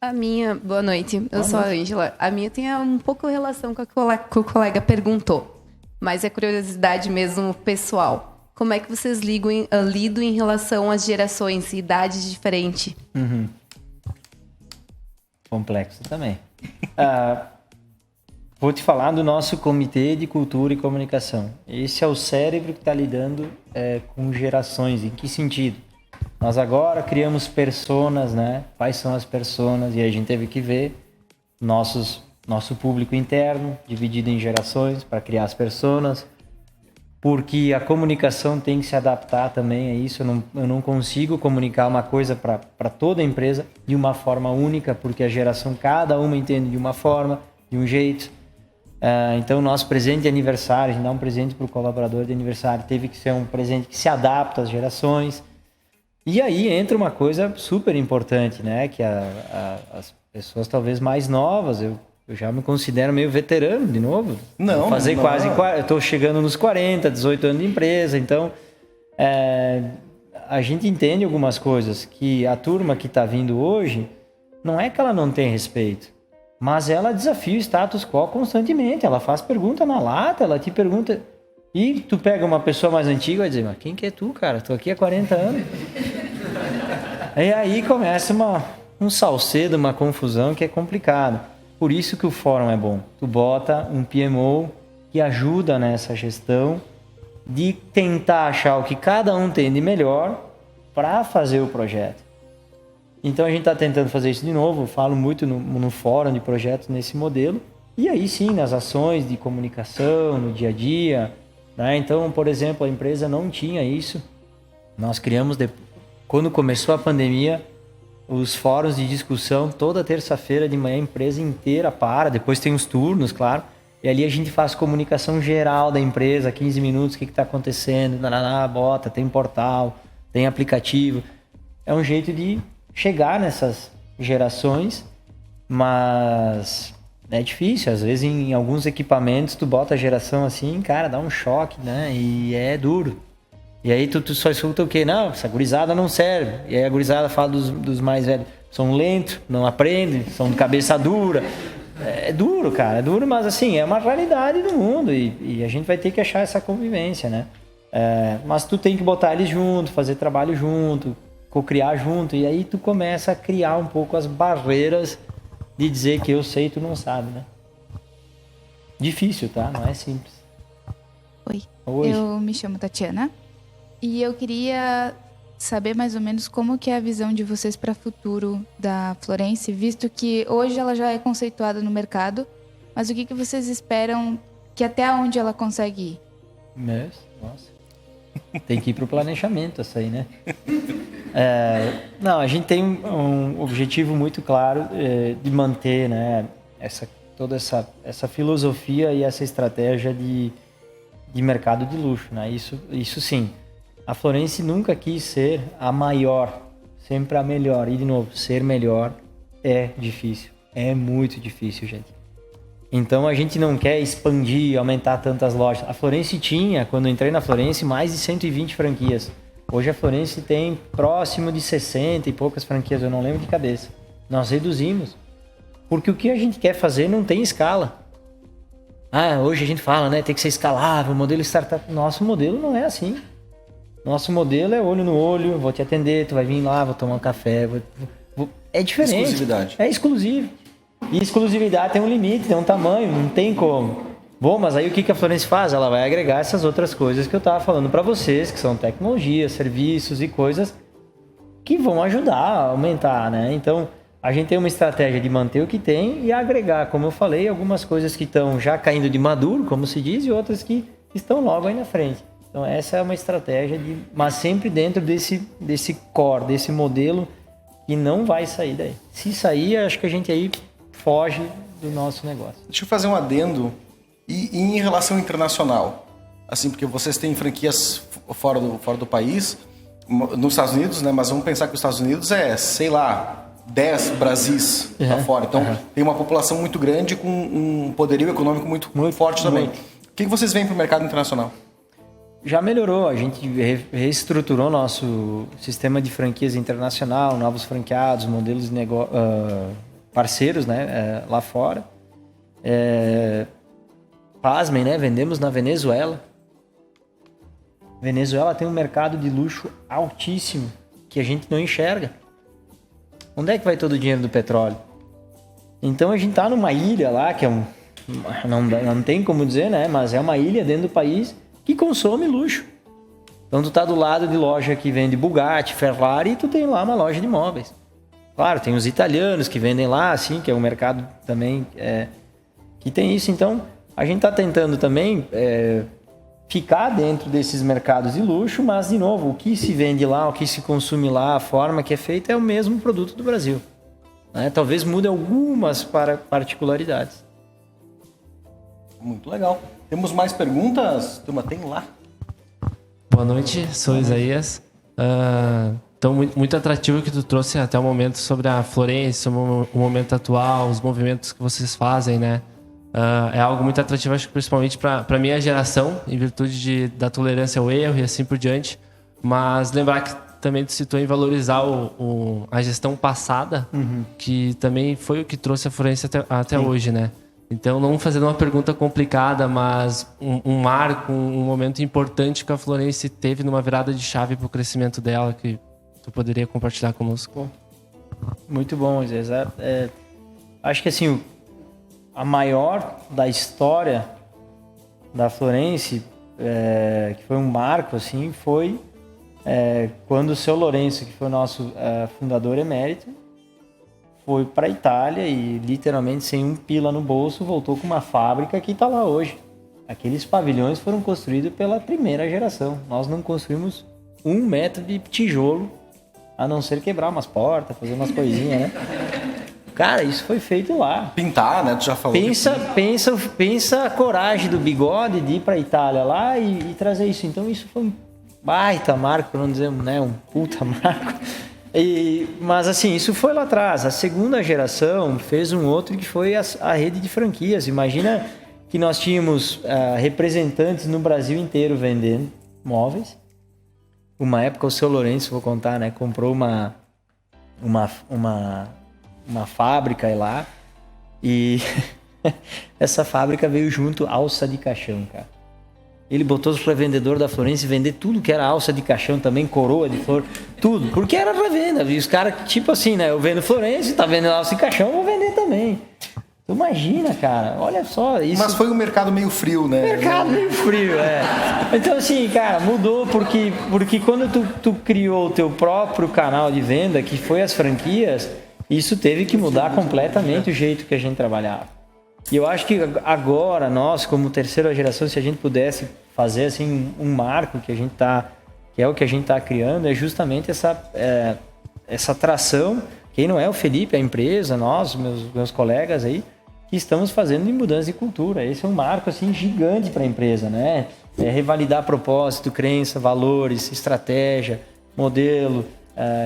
A minha... Boa noite. Eu sou a Ângela. A minha tem um pouco relação com o colega perguntou. Mas é curiosidade mesmo pessoal. Como é que vocês lidam em relação às gerações e idades diferentes? Complexo também. Vou te falar do nosso Comitê de Cultura e Comunicação. Esse é o cérebro que está lidando com gerações. Em que sentido? Nós agora criamos personas, né? Quais são as personas? E a gente teve que ver nosso público interno, dividido em gerações, para criar as personas. Porque a comunicação tem que se adaptar também a isso. Eu não consigo comunicar uma coisa para toda a empresa de uma forma única, porque a geração, cada uma entende de uma forma, de um jeito. Então, nosso presente de aniversário, a gente dá um presente para o colaborador de aniversário, teve que ser um presente que se adapta às gerações. E aí entra uma coisa super importante, né? Que as pessoas talvez mais novas, eu já me considero meio veterano de novo. Não, vou fazer não. quase... Eu estou chegando nos 40, 18 anos de empresa, então... a gente entende algumas coisas, que a turma que está vindo hoje, não é que ela não tem respeito, mas ela desafia o status quo constantemente. Ela faz pergunta na lata, ela te pergunta... E tu pega uma pessoa mais antiga e vai dizer, mas quem que é tu, cara? Tô aqui há 40 anos. E aí começa um salcedo, uma confusão que é complicado. Por isso que o fórum é bom. Tu bota um PMO que ajuda nessa gestão de tentar achar o que cada um tem de melhor para fazer o projeto. Então a gente está tentando fazer isso de novo. Eu falo muito no fórum de projetos nesse modelo. E aí sim, nas ações de comunicação, no dia a dia... Então, por exemplo, a empresa não tinha isso. Nós criamos, quando começou a pandemia, os fóruns de discussão, toda terça-feira de manhã a empresa inteira para, depois tem os turnos, claro, e ali a gente faz comunicação geral da empresa, 15 minutos, o que está acontecendo, bota, tem portal, tem aplicativo. É um jeito de chegar nessas gerações, mas... é difícil, às vezes em alguns equipamentos tu bota a geração assim, cara, dá um choque, né? E é duro. E aí tu só escuta o quê? Não, essa gurizada não serve. E aí a gurizada fala dos mais velhos. São lentos, não aprendem, são de cabeça dura. É duro, cara, é duro, mas assim, é uma realidade do mundo e a gente vai ter que achar essa convivência, né? Mas tu tem que botar eles junto, fazer trabalho junto, co-criar junto, e aí tu começa a criar um pouco as barreiras de dizer que eu sei e tu não sabe, né? Difícil, tá? Não é simples. Oi. Oi. Eu me chamo Tatiana e eu queria saber mais ou menos como que é a visão de vocês para o futuro da Florence, visto que hoje ela já é conceituada no mercado, mas o que vocês esperam que até onde ela consegue ir? Nossa. Tem que ir pro planejamento essa aí, né? Não, a gente tem um objetivo muito claro de manter, né, toda essa filosofia e essa estratégia de mercado de luxo, né? Isso sim. A Florence nunca quis ser a maior, sempre a melhor. E, de novo, ser melhor É difícil. É muito difícil, gente. Então a gente não quer expandir, aumentar tantas lojas. A Florence tinha, quando eu entrei na Florence, mais de 120 franquias. Hoje a Florence tem próximo de 60 e poucas franquias, eu não lembro de cabeça. Nós reduzimos. Porque o que a gente quer fazer não tem escala. Hoje a gente fala, né? Tem que ser escalável, modelo startup. Nosso modelo não é assim. Nosso modelo é olho no olho, vou te atender, tu vai vir lá, vou tomar um café. É diferente. Exclusividade. É exclusivo. E exclusividade tem um limite, tem um tamanho, não tem como. Bom, mas aí o que a Florence faz? Ela vai agregar essas outras coisas que eu estava falando para vocês, que são tecnologias, serviços e coisas que vão ajudar a aumentar, né? Então, a gente tem uma estratégia de manter o que tem e agregar, como eu falei, algumas coisas que estão já caindo de maduro, como se diz, e outras que estão logo aí na frente. Então, essa é uma estratégia, mas sempre dentro desse core, desse modelo que não vai sair daí. Se sair, acho que a gente aí foge do nosso negócio. Deixa eu fazer um adendo. E em relação internacional, assim, porque vocês têm franquias fora do país, nos Estados Unidos, né? Mas vamos pensar que os Estados Unidos é, sei lá, 10 Brasis lá fora. Então, tem uma população muito grande com um poderio econômico muito forte também. O que vocês veem para o mercado internacional? Já melhorou, a gente reestruturou nosso sistema de franquias internacional, novos franqueados, modelos de negócio, parceiros, né, lá fora. Pasmem, né, vendemos na Venezuela. Venezuela tem um mercado de luxo altíssimo que a gente não enxerga. Onde é que vai todo o dinheiro do petróleo? Então a gente tá numa ilha lá, que é não tem como dizer, né, mas é uma ilha dentro do país que consome luxo. Então tu tá do lado de loja que vende Bugatti, Ferrari, e tu tem lá uma loja de móveis. Claro, tem os italianos que vendem lá, assim, que é um mercado também que tem isso. Então, a gente tá tentando também ficar dentro desses mercados de luxo, mas, de novo, o que se vende lá, o que se consome lá, a forma que é feita é o mesmo produto do Brasil. Né? Talvez mude algumas particularidades. Muito legal. Temos mais perguntas? Turma, tem lá. Boa noite, sou Isaías. Então, muito atrativo que tu trouxe até o momento sobre a Florence, sobre o momento atual, os movimentos que vocês fazem, né? É algo muito atrativo, acho que principalmente para a minha geração, em virtude da tolerância ao erro e assim por diante. Mas lembrar que também tu citou em valorizar a gestão passada, que também foi o que trouxe a Florence até hoje, né? Então, não fazendo uma pergunta complicada, mas um marco, um momento importante que a Florence teve numa virada de chave para o crescimento dela, que tu poderia compartilhar conosco. Muito bom, Zé. Acho que assim, a maior da história da Florence, que foi um marco, assim, foi quando o seu Lourenço, que foi o nosso fundador emérito, foi para a Itália e literalmente sem um pila no bolso voltou com uma fábrica que está lá hoje. Aqueles pavilhões foram construídos pela primeira geração. Nós não construímos 1 metro de tijolo, a não ser quebrar umas portas, fazer umas coisinhas, né? Cara, isso foi feito lá. Pintar, né? Tu já falou. Pensa a coragem do Bigode de ir para a Itália lá e trazer isso. Então isso foi um baita marco, para não dizer, né, um puta marco. Mas assim, isso foi lá atrás. A segunda geração fez um outro que foi a rede de franquias. Imagina que nós tínhamos representantes no Brasil inteiro vendendo móveis. Uma época o seu Lourenço, vou contar, né, comprou uma fábrica lá e essa fábrica veio junto alça de caixão, cara. Ele botou os revendedores da Florence vender tudo que era alça de caixão também, coroa de flor, tudo. Porque era pra venda. E os caras, tipo assim, né? Eu vendo Florence, tá vendendo alça de caixão, eu vou vender também. Tu imagina, cara. Olha só isso. Mas foi um mercado meio frio, né? Mercado meio frio, Então, assim, cara, mudou porque quando tu criou o teu próprio canal de venda, que foi as franquias, isso teve que mudar completamente o jeito que a gente trabalhava. E eu acho que agora, nós, como terceira geração, se a gente pudesse fazer assim, um marco que é o que a gente está criando, é justamente essa atração. Quem não é o Felipe, a empresa, nós, meus colegas aí, que estamos fazendo de mudança de cultura. Esse é um marco assim, gigante para a empresa, né? Revalidar propósito, crença, valores, estratégia, modelo,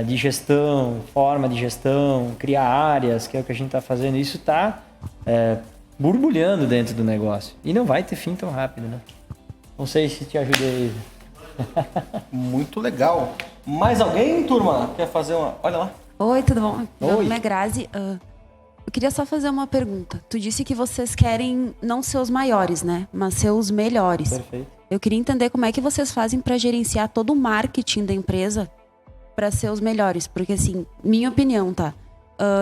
de gestão, forma de gestão, criar áreas, que é o que a gente está fazendo. Isso está borbulhando dentro do negócio. E não vai ter fim tão rápido, né? Não sei se te ajudei. Muito legal. Mais alguém, turma? Quer fazer uma... Olha lá. Oi, tudo bom? Meu Oi. nome é Grazi. Eu queria só fazer uma pergunta. Tu disse que vocês querem não ser os maiores, né? Mas ser os melhores. Perfeito. Eu queria entender como é que vocês fazem para gerenciar todo o marketing da empresa para ser os melhores. Porque, assim, minha opinião, tá?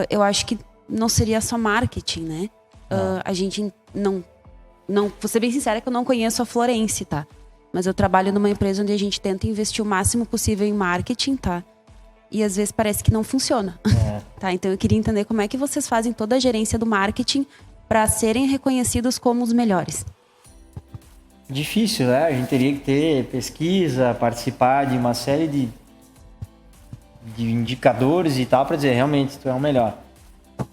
Eu acho que não seria só marketing, né? A gente não... Vou ser bem sincera que eu não conheço a Florence, tá? Mas eu trabalho numa empresa onde a gente tenta investir o máximo possível em marketing, tá? E às vezes parece que não funciona. Tá? Então eu queria entender como é que vocês fazem toda a gerência do marketing para serem reconhecidos como os melhores. Difícil, né? A gente teria que ter pesquisa, participar de uma série de indicadores e tal para dizer, realmente, tu é o melhor.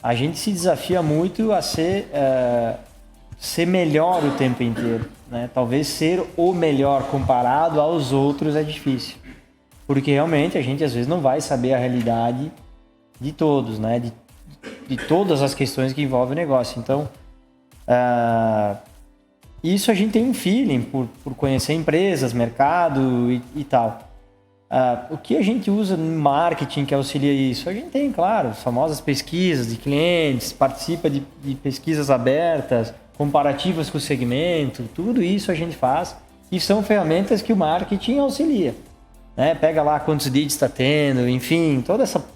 A gente se desafia muito a ser melhor o tempo inteiro, né? Talvez ser o melhor comparado aos outros é difícil. Porque realmente a gente às vezes não vai saber a realidade de todos, né? De todas as questões que envolvem o negócio. Então, isso a gente tem um feeling por conhecer empresas, mercado e tal. O que a gente usa no marketing que auxilia isso? A gente tem, claro, as famosas pesquisas de clientes, participa de pesquisas abertas, comparativas com o segmento, tudo isso a gente faz e são ferramentas que o marketing auxilia. Né? Pega lá quantos leads está tendo, enfim,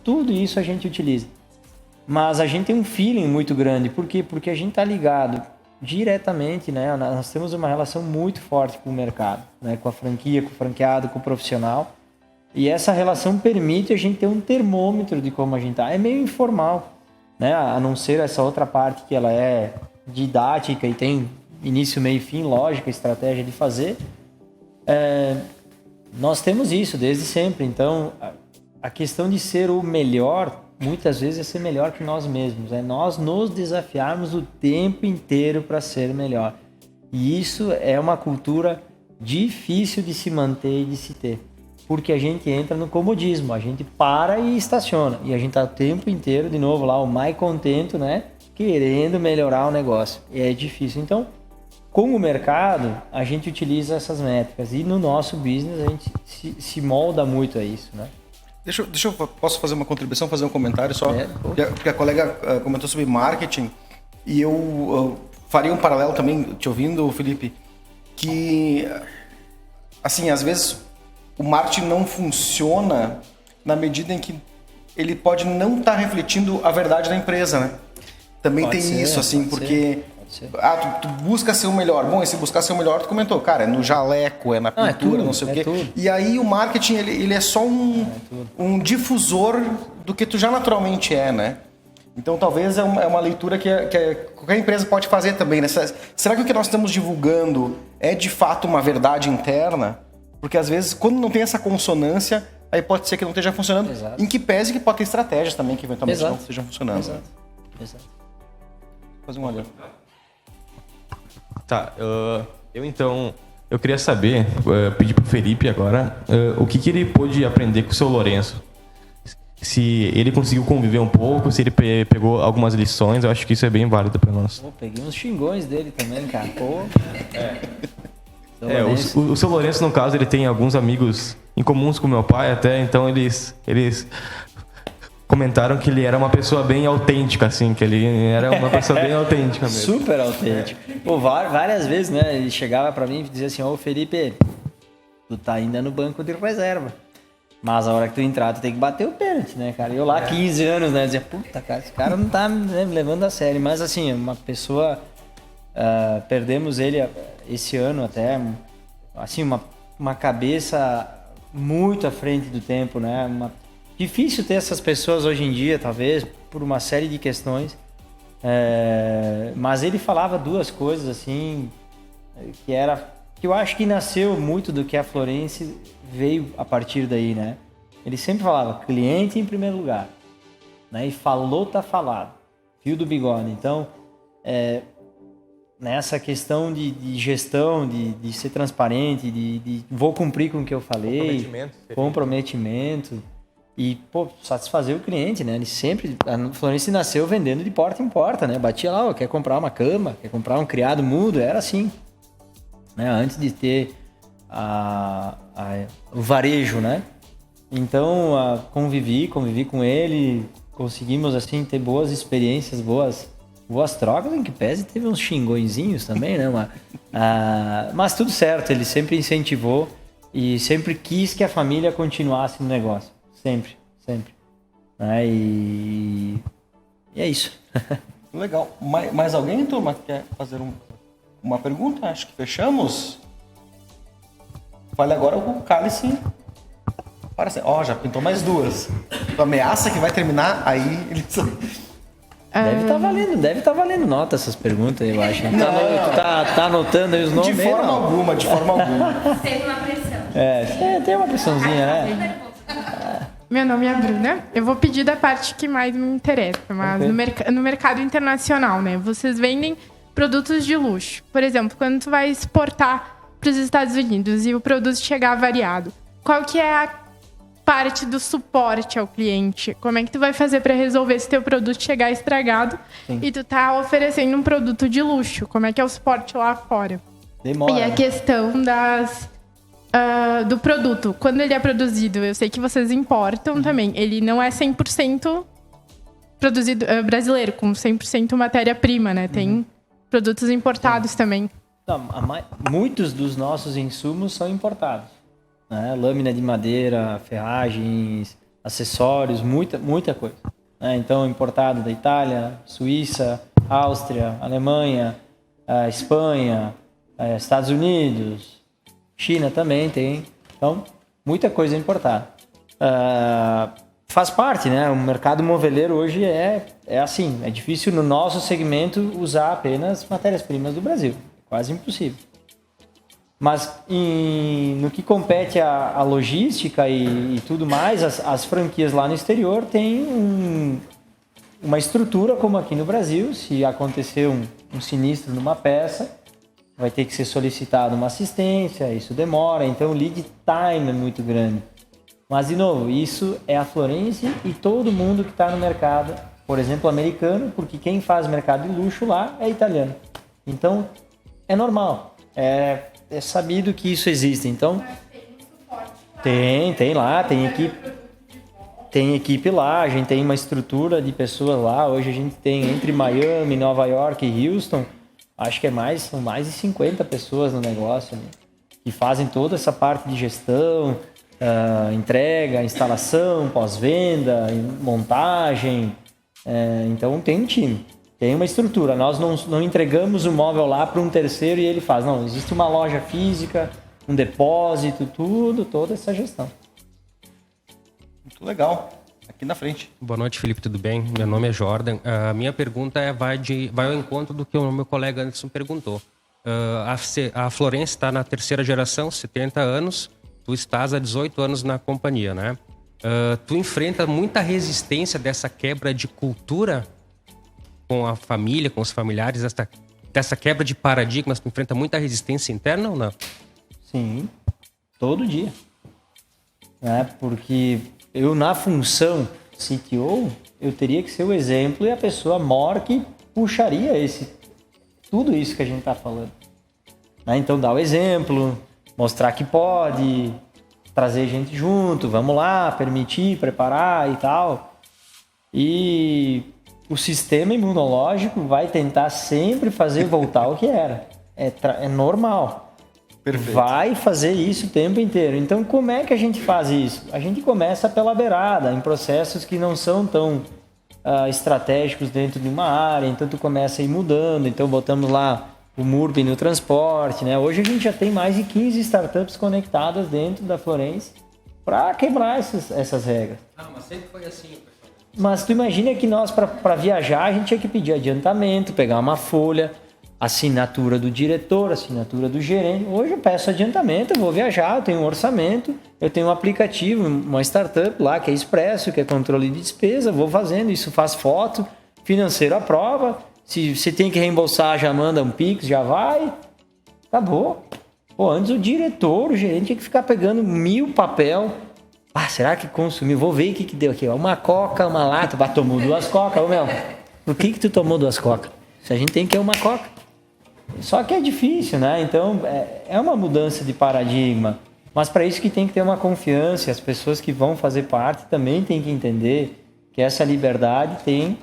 tudo isso a gente utiliza. Mas a gente tem um feeling muito grande. Por quê? Porque a gente está ligado diretamente, né? Nós temos uma relação muito forte com o mercado, né? Com a franquia, com o franqueado, com o profissional. E essa relação permite a gente ter um termômetro de como a gente está. É meio informal, né? A não ser essa outra parte que ela é didática e tem início, meio e fim, lógica, estratégia de fazer. Nós temos isso desde sempre. Então, a questão de ser o melhor, muitas vezes é ser melhor que nós mesmos. É nós nos desafiarmos o tempo inteiro para ser melhor. E isso é uma cultura difícil de se manter e de se ter. Porque a gente entra no comodismo, a gente para e estaciona. E a gente está o tempo inteiro, de novo, lá o mais contento, né? Querendo melhorar o negócio. E é difícil. Então, com o mercado, a gente utiliza essas métricas. E no nosso business, a gente se molda muito a isso, né? Posso fazer uma contribuição, fazer um comentário só? Porque a colega comentou sobre marketing e eu faria um paralelo também, te ouvindo, Felipe, que, assim, às vezes o marketing não funciona na medida em que ele pode não estar refletindo a verdade da empresa, né? Também Pode tem ser, isso, assim, pode porque... tu busca ser o melhor. Bom, esse buscar ser o melhor, tu comentou, cara, é no jaleco, é na pintura, não sei o quê. Tudo. E aí o marketing, ele é só um difusor do que tu já naturalmente é, né? Então talvez é uma leitura que qualquer empresa pode fazer também, né? Será que o que nós estamos divulgando é de fato uma verdade interna? Porque às vezes, quando não tem essa consonância, aí pode ser que não esteja funcionando. Exato. Em que pese que pode ter estratégias também que eventualmente Exato. não estejam funcionando. Exato. Vou fazer um olhar. Tá, eu queria saber, pedir pro Felipe agora, o que ele pôde aprender com o seu Lourenço. Se ele conseguiu conviver um pouco, se ele pegou algumas lições, eu acho que isso é bem válido para nós. Peguei uns xingões dele também, cara. O seu Lourenço, no caso, ele tem alguns amigos em comuns com meu pai até, então eles comentaram que ele era uma pessoa bem autêntica, assim, que ele era uma pessoa bem autêntica mesmo. Super autêntico. Pô, várias vezes, né, ele chegava pra mim e dizia assim, ô Felipe, tu tá ainda no banco de reserva. Mas a hora que tu entrar, tu tem que bater o pênalti, né, cara? Eu lá, 15 anos, né, dizia, puta, cara, esse cara não tá me levando a sério. Mas, assim, uma pessoa... perdemos ele esse ano até, assim, uma cabeça muito à frente do tempo, né? Difícil ter essas pessoas hoje em dia, talvez, por uma série de questões. Mas ele falava duas coisas, assim, que eu acho que nasceu muito do que a Florence veio a partir daí, né? Ele sempre falava, cliente em primeiro lugar, né? E falou, tá falado. Fio do bigode. Então, nessa questão de gestão, de ser transparente, de vou cumprir com o que eu falei, comprometimento. e, pô, satisfazer o cliente, né? Ele sempre... A Florence nasceu vendendo de porta em porta, né? Batia lá, quer comprar uma cama, quer comprar um criado mudo, era assim. Né? Antes de ter o varejo, né? Então, convivi com ele, conseguimos, assim, ter boas experiências, boas trocas, em que pese teve uns xingõezinhos também, né? Mas tudo certo, ele sempre incentivou e sempre quis que a família continuasse no negócio. Sempre. Né? E é isso. Legal. Mais alguém, turma, que quer fazer uma pergunta? Acho que fechamos. Fale agora o cálice. Já pintou mais duas. Tu ameaça que vai terminar, aí ele... Deve estar valendo nota essas perguntas, eu acho. Tu tá anotando aí os nomes? De forma alguma. Teve uma pressão. Tem uma pressãozinha, né? Meu nome é Bruna. Eu vou pedir da parte que mais me interessa, mas no mercado internacional, né? Vocês vendem produtos de luxo. Por exemplo, quando tu vai exportar para os Estados Unidos e o produto chegar variado, qual que é a parte do suporte ao cliente? Como é que tu vai fazer para resolver se teu produto chegar estragado e tu tá oferecendo um produto de luxo? Como é que é o suporte lá fora? Demora. E a questão do produto. Quando ele é produzido, eu sei que vocês importam também. Ele não é 100% produzido brasileiro, com 100% matéria-prima, né? Tem produtos importados também. Não, muitos dos nossos insumos são importados. Né? Lâmina de madeira, ferragens, acessórios, muita coisa. Né? Então, importado da Itália, Suíça, Áustria, Alemanha, Espanha, Estados Unidos, China também tem. Então, muita coisa importada. Faz parte, né? O mercado moveleiro hoje é assim. É difícil no nosso segmento usar apenas matérias-primas do Brasil. Quase impossível. Mas no que compete a logística e tudo mais, as franquias lá no exterior têm uma estrutura como aqui no Brasil. Se acontecer um sinistro numa peça, vai ter que ser solicitada uma assistência, isso demora, então o lead time é muito grande. Mas, de novo, isso é a Florence e todo mundo que está no mercado, por exemplo, americano, porque quem faz mercado de luxo lá é italiano. Então, é normal, é sabido que isso existe. Então, tem lá, tem equipe lá, a gente tem uma estrutura de pessoas lá. Hoje a gente tem entre Miami, Nova York e Houston, acho que são mais de 50 pessoas no negócio, né, que fazem toda essa parte de gestão, entrega, instalação, pós-venda, montagem. Então tem um time, tem uma estrutura. Nós não entregamos o móvel lá para um terceiro e ele faz. Não, existe uma loja física, um depósito, toda essa gestão. Muito legal. Aqui na frente. Boa noite, Felipe, tudo bem? Meu nome é Jordan. A minha pergunta vai ao encontro do que o meu colega Anderson perguntou. A Florence está na terceira geração, 70 anos. Tu estás há 18 anos na companhia, né? Tu enfrenta muita resistência dessa quebra de cultura com a família, com os familiares, dessa quebra de paradigmas? Tu enfrenta muita resistência interna ou não? Sim, todo dia. Porque eu, na função CTO, eu teria que ser o exemplo e a pessoa maior que puxaria tudo isso que a gente está falando. Então, dar o exemplo, mostrar que pode, trazer gente junto, vamos lá, permitir, preparar e tal. E o sistema imunológico vai tentar sempre fazer voltar ao que era. É normal. Perfeito. Vai fazer isso o tempo inteiro. Então, como é que a gente faz isso? A gente começa pela beirada, em processos que não são tão estratégicos dentro de uma área. Então, tu começa a ir mudando. Então, botamos lá o MURB no transporte, né? Hoje a gente já tem mais de 15 startups conectadas dentro da Florence para quebrar essas regras. Mas sempre foi assim, pessoal. Mas tu imagina que nós, para viajar, a gente tinha que pedir adiantamento, pegar uma folha, assinatura do diretor, assinatura do gerente. Hoje eu peço adiantamento, eu vou viajar, eu tenho um orçamento, eu tenho um aplicativo, uma startup lá que é Expresso, que é controle de despesa, vou fazendo, isso faz foto, financeiro aprova, se tem que reembolsar, já manda um Pix, já vai, acabou. Antes o diretor, o gerente tinha que ficar pegando 1000 papel, será que consumiu? Vou ver o que deu aqui. Uma coca, uma lata. Tomou 2 cocas. Ô, meu, por que tu tomou 2 cocas? Se a gente tem que ir uma coca. Só que é difícil, né? Então, é uma mudança de paradigma. Mas para isso que tem que ter uma confiança. As pessoas que vão fazer parte também têm que entender que essa liberdade tem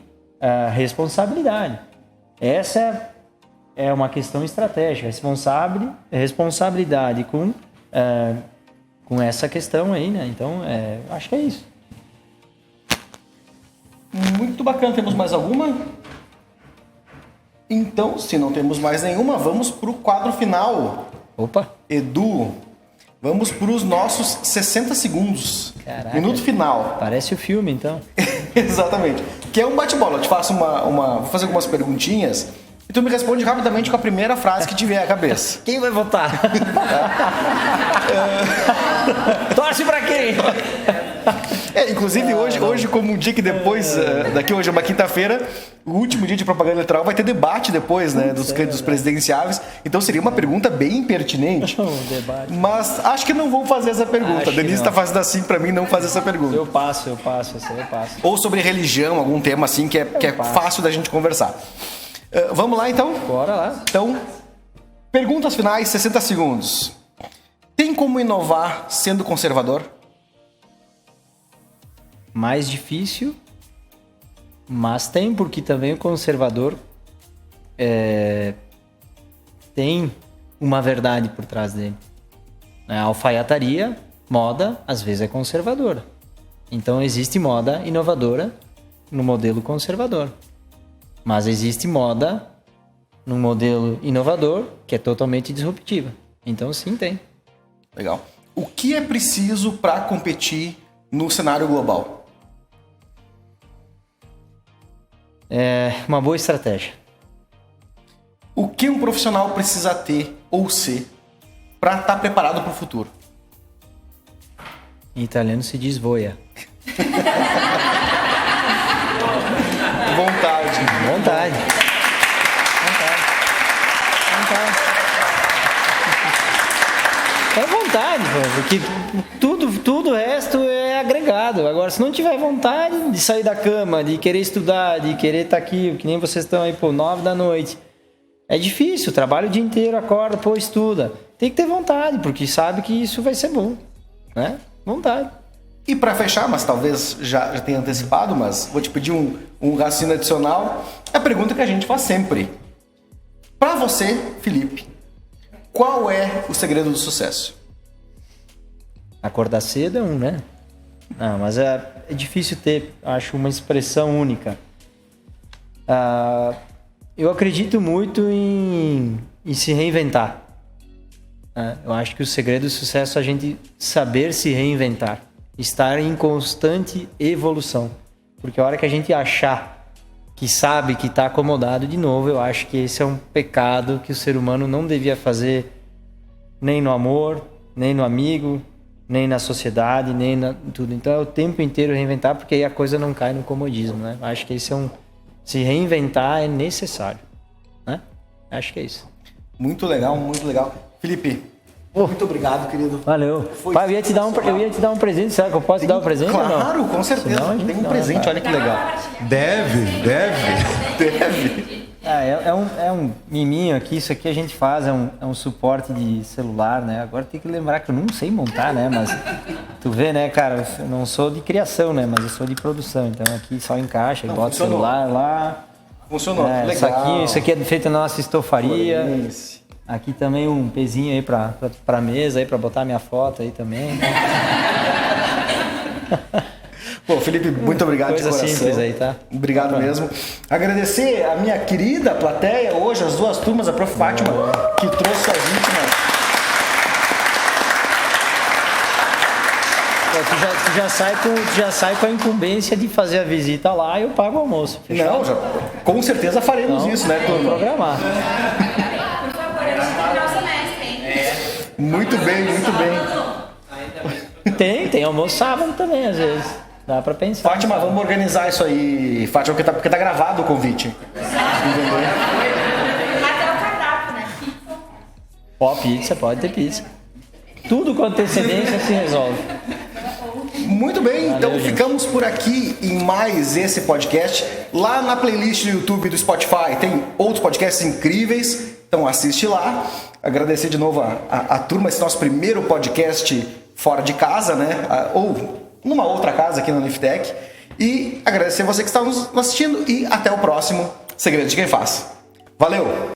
responsabilidade. Essa é uma questão estratégica. Responsabilidade com essa questão aí, né? Então, acho que é isso. Muito bacana. Temos mais alguma? Então, se não temos mais nenhuma, vamos para o quadro final. Opa! Edu, vamos para os nossos 60 segundos. Caraca, minuto final. Parece o filme, então. Exatamente. Que é um bate-bola. Eu te faço vou fazer algumas perguntinhas e tu me responde rapidamente com a primeira frase que te vier à cabeça. Quem vai votar? Torce pra quem? Inclusive, hoje, como um dia que depois, daqui hoje é uma quinta-feira, o último dia de propaganda eleitoral, vai ter debate depois, né, dos presidenciáveis. Então seria uma pergunta bem pertinente. Mas acho que não vou fazer essa pergunta. A Denise está fazendo assim para mim não fazer essa pergunta. Eu passo. Ou sobre religião, algum tema assim que é fácil da gente conversar. Vamos lá, então? Bora lá. Então, perguntas finais, 60 segundos. Tem como inovar sendo conservador? Mais difícil, mas tem, porque também o conservador tem uma verdade por trás dele. A alfaiataria, moda, às vezes é conservadora. Então existe moda inovadora no modelo conservador. Mas existe moda no modelo inovador que é totalmente disruptiva. Então sim, tem. Legal. O que é preciso para competir no cenário global? É uma boa estratégia. O que um profissional precisa ter ou ser para estar preparado para o futuro? Em italiano se diz voia. Vontade. É vontade, porque tudo o resto é agregado. Agora, se não tiver vontade de sair da cama, de querer estudar, de querer estar aqui, que nem vocês estão aí, 9 da noite, é difícil, trabalha o dia inteiro, acorda, estuda. Tem que ter vontade, porque sabe que isso vai ser bom, né? Vontade. E para fechar, mas talvez já tenha antecipado, mas vou te pedir um raciocínio adicional. É a pergunta que a gente faz sempre. Para você, Felipe, qual é o segredo do sucesso? Acordar cedo é né? Não, mas é difícil ter, acho, uma expressão única. Eu acredito muito em se reinventar. Eu acho que o segredo do sucesso é a gente saber se reinventar. Estar em constante evolução. Porque a hora que a gente achar que sabe que está acomodado de novo, eu acho que esse é um pecado que o ser humano não devia fazer nem no amor, nem no amigo, nem na sociedade, nem na tudo. Então é o tempo inteiro reinventar, porque aí a coisa não cai no comodismo, né? Acho que esse se reinventar é necessário, né? Acho que é isso. Muito legal, muito legal. Felipe, muito obrigado, querido. Valeu. Pai, eu ia te dar um presente. Será que eu posso te dar um presente? Claro, ou não? Com certeza. Senão, tem um presente, olha que legal. Deve. É um miminho aqui. Isso aqui a gente faz, é um suporte de celular, né? Agora tem que lembrar que eu não sei montar, né? Mas tu vê, né, cara? Eu não sou de criação, né? Mas eu sou de produção. Então aqui só encaixa, bota o celular lá. Funcionou, legal. Isso aqui é feito na nossa estofaria. Aqui também um pezinho aí pra mesa, aí pra botar minha foto aí também. Pô, Felipe, muito obrigado de coração. Simples aí, tá? Obrigado mesmo. Agradecer a minha querida plateia hoje, as duas turmas, a Prof. Fátima, que trouxe a gente, né? Tu já sai com a incumbência de fazer a visita lá e eu pago o almoço. Fechado? Não, com certeza faremos isso, né, turma? Programar. Muito bem. Tem almoço sábado também, às vezes. Dá pra pensar. Fátima, vamos organizar isso aí, Fátima, porque tá gravado o convite. Entendeu? Até o cardápio, né? Pizza, pode ter pizza. Tudo com antecedência se resolve. Muito bem, Valeu, então gente. ficamos por aqui em mais esse podcast. Lá na playlist do YouTube e do Spotify tem outros podcasts incríveis, então assiste lá. Agradecer de novo a turma, esse nosso primeiro podcast fora de casa, né? Ou numa outra casa aqui na Uniftec. E agradecer você que está nos assistindo e até o próximo Segredo de Quem Faz. Valeu!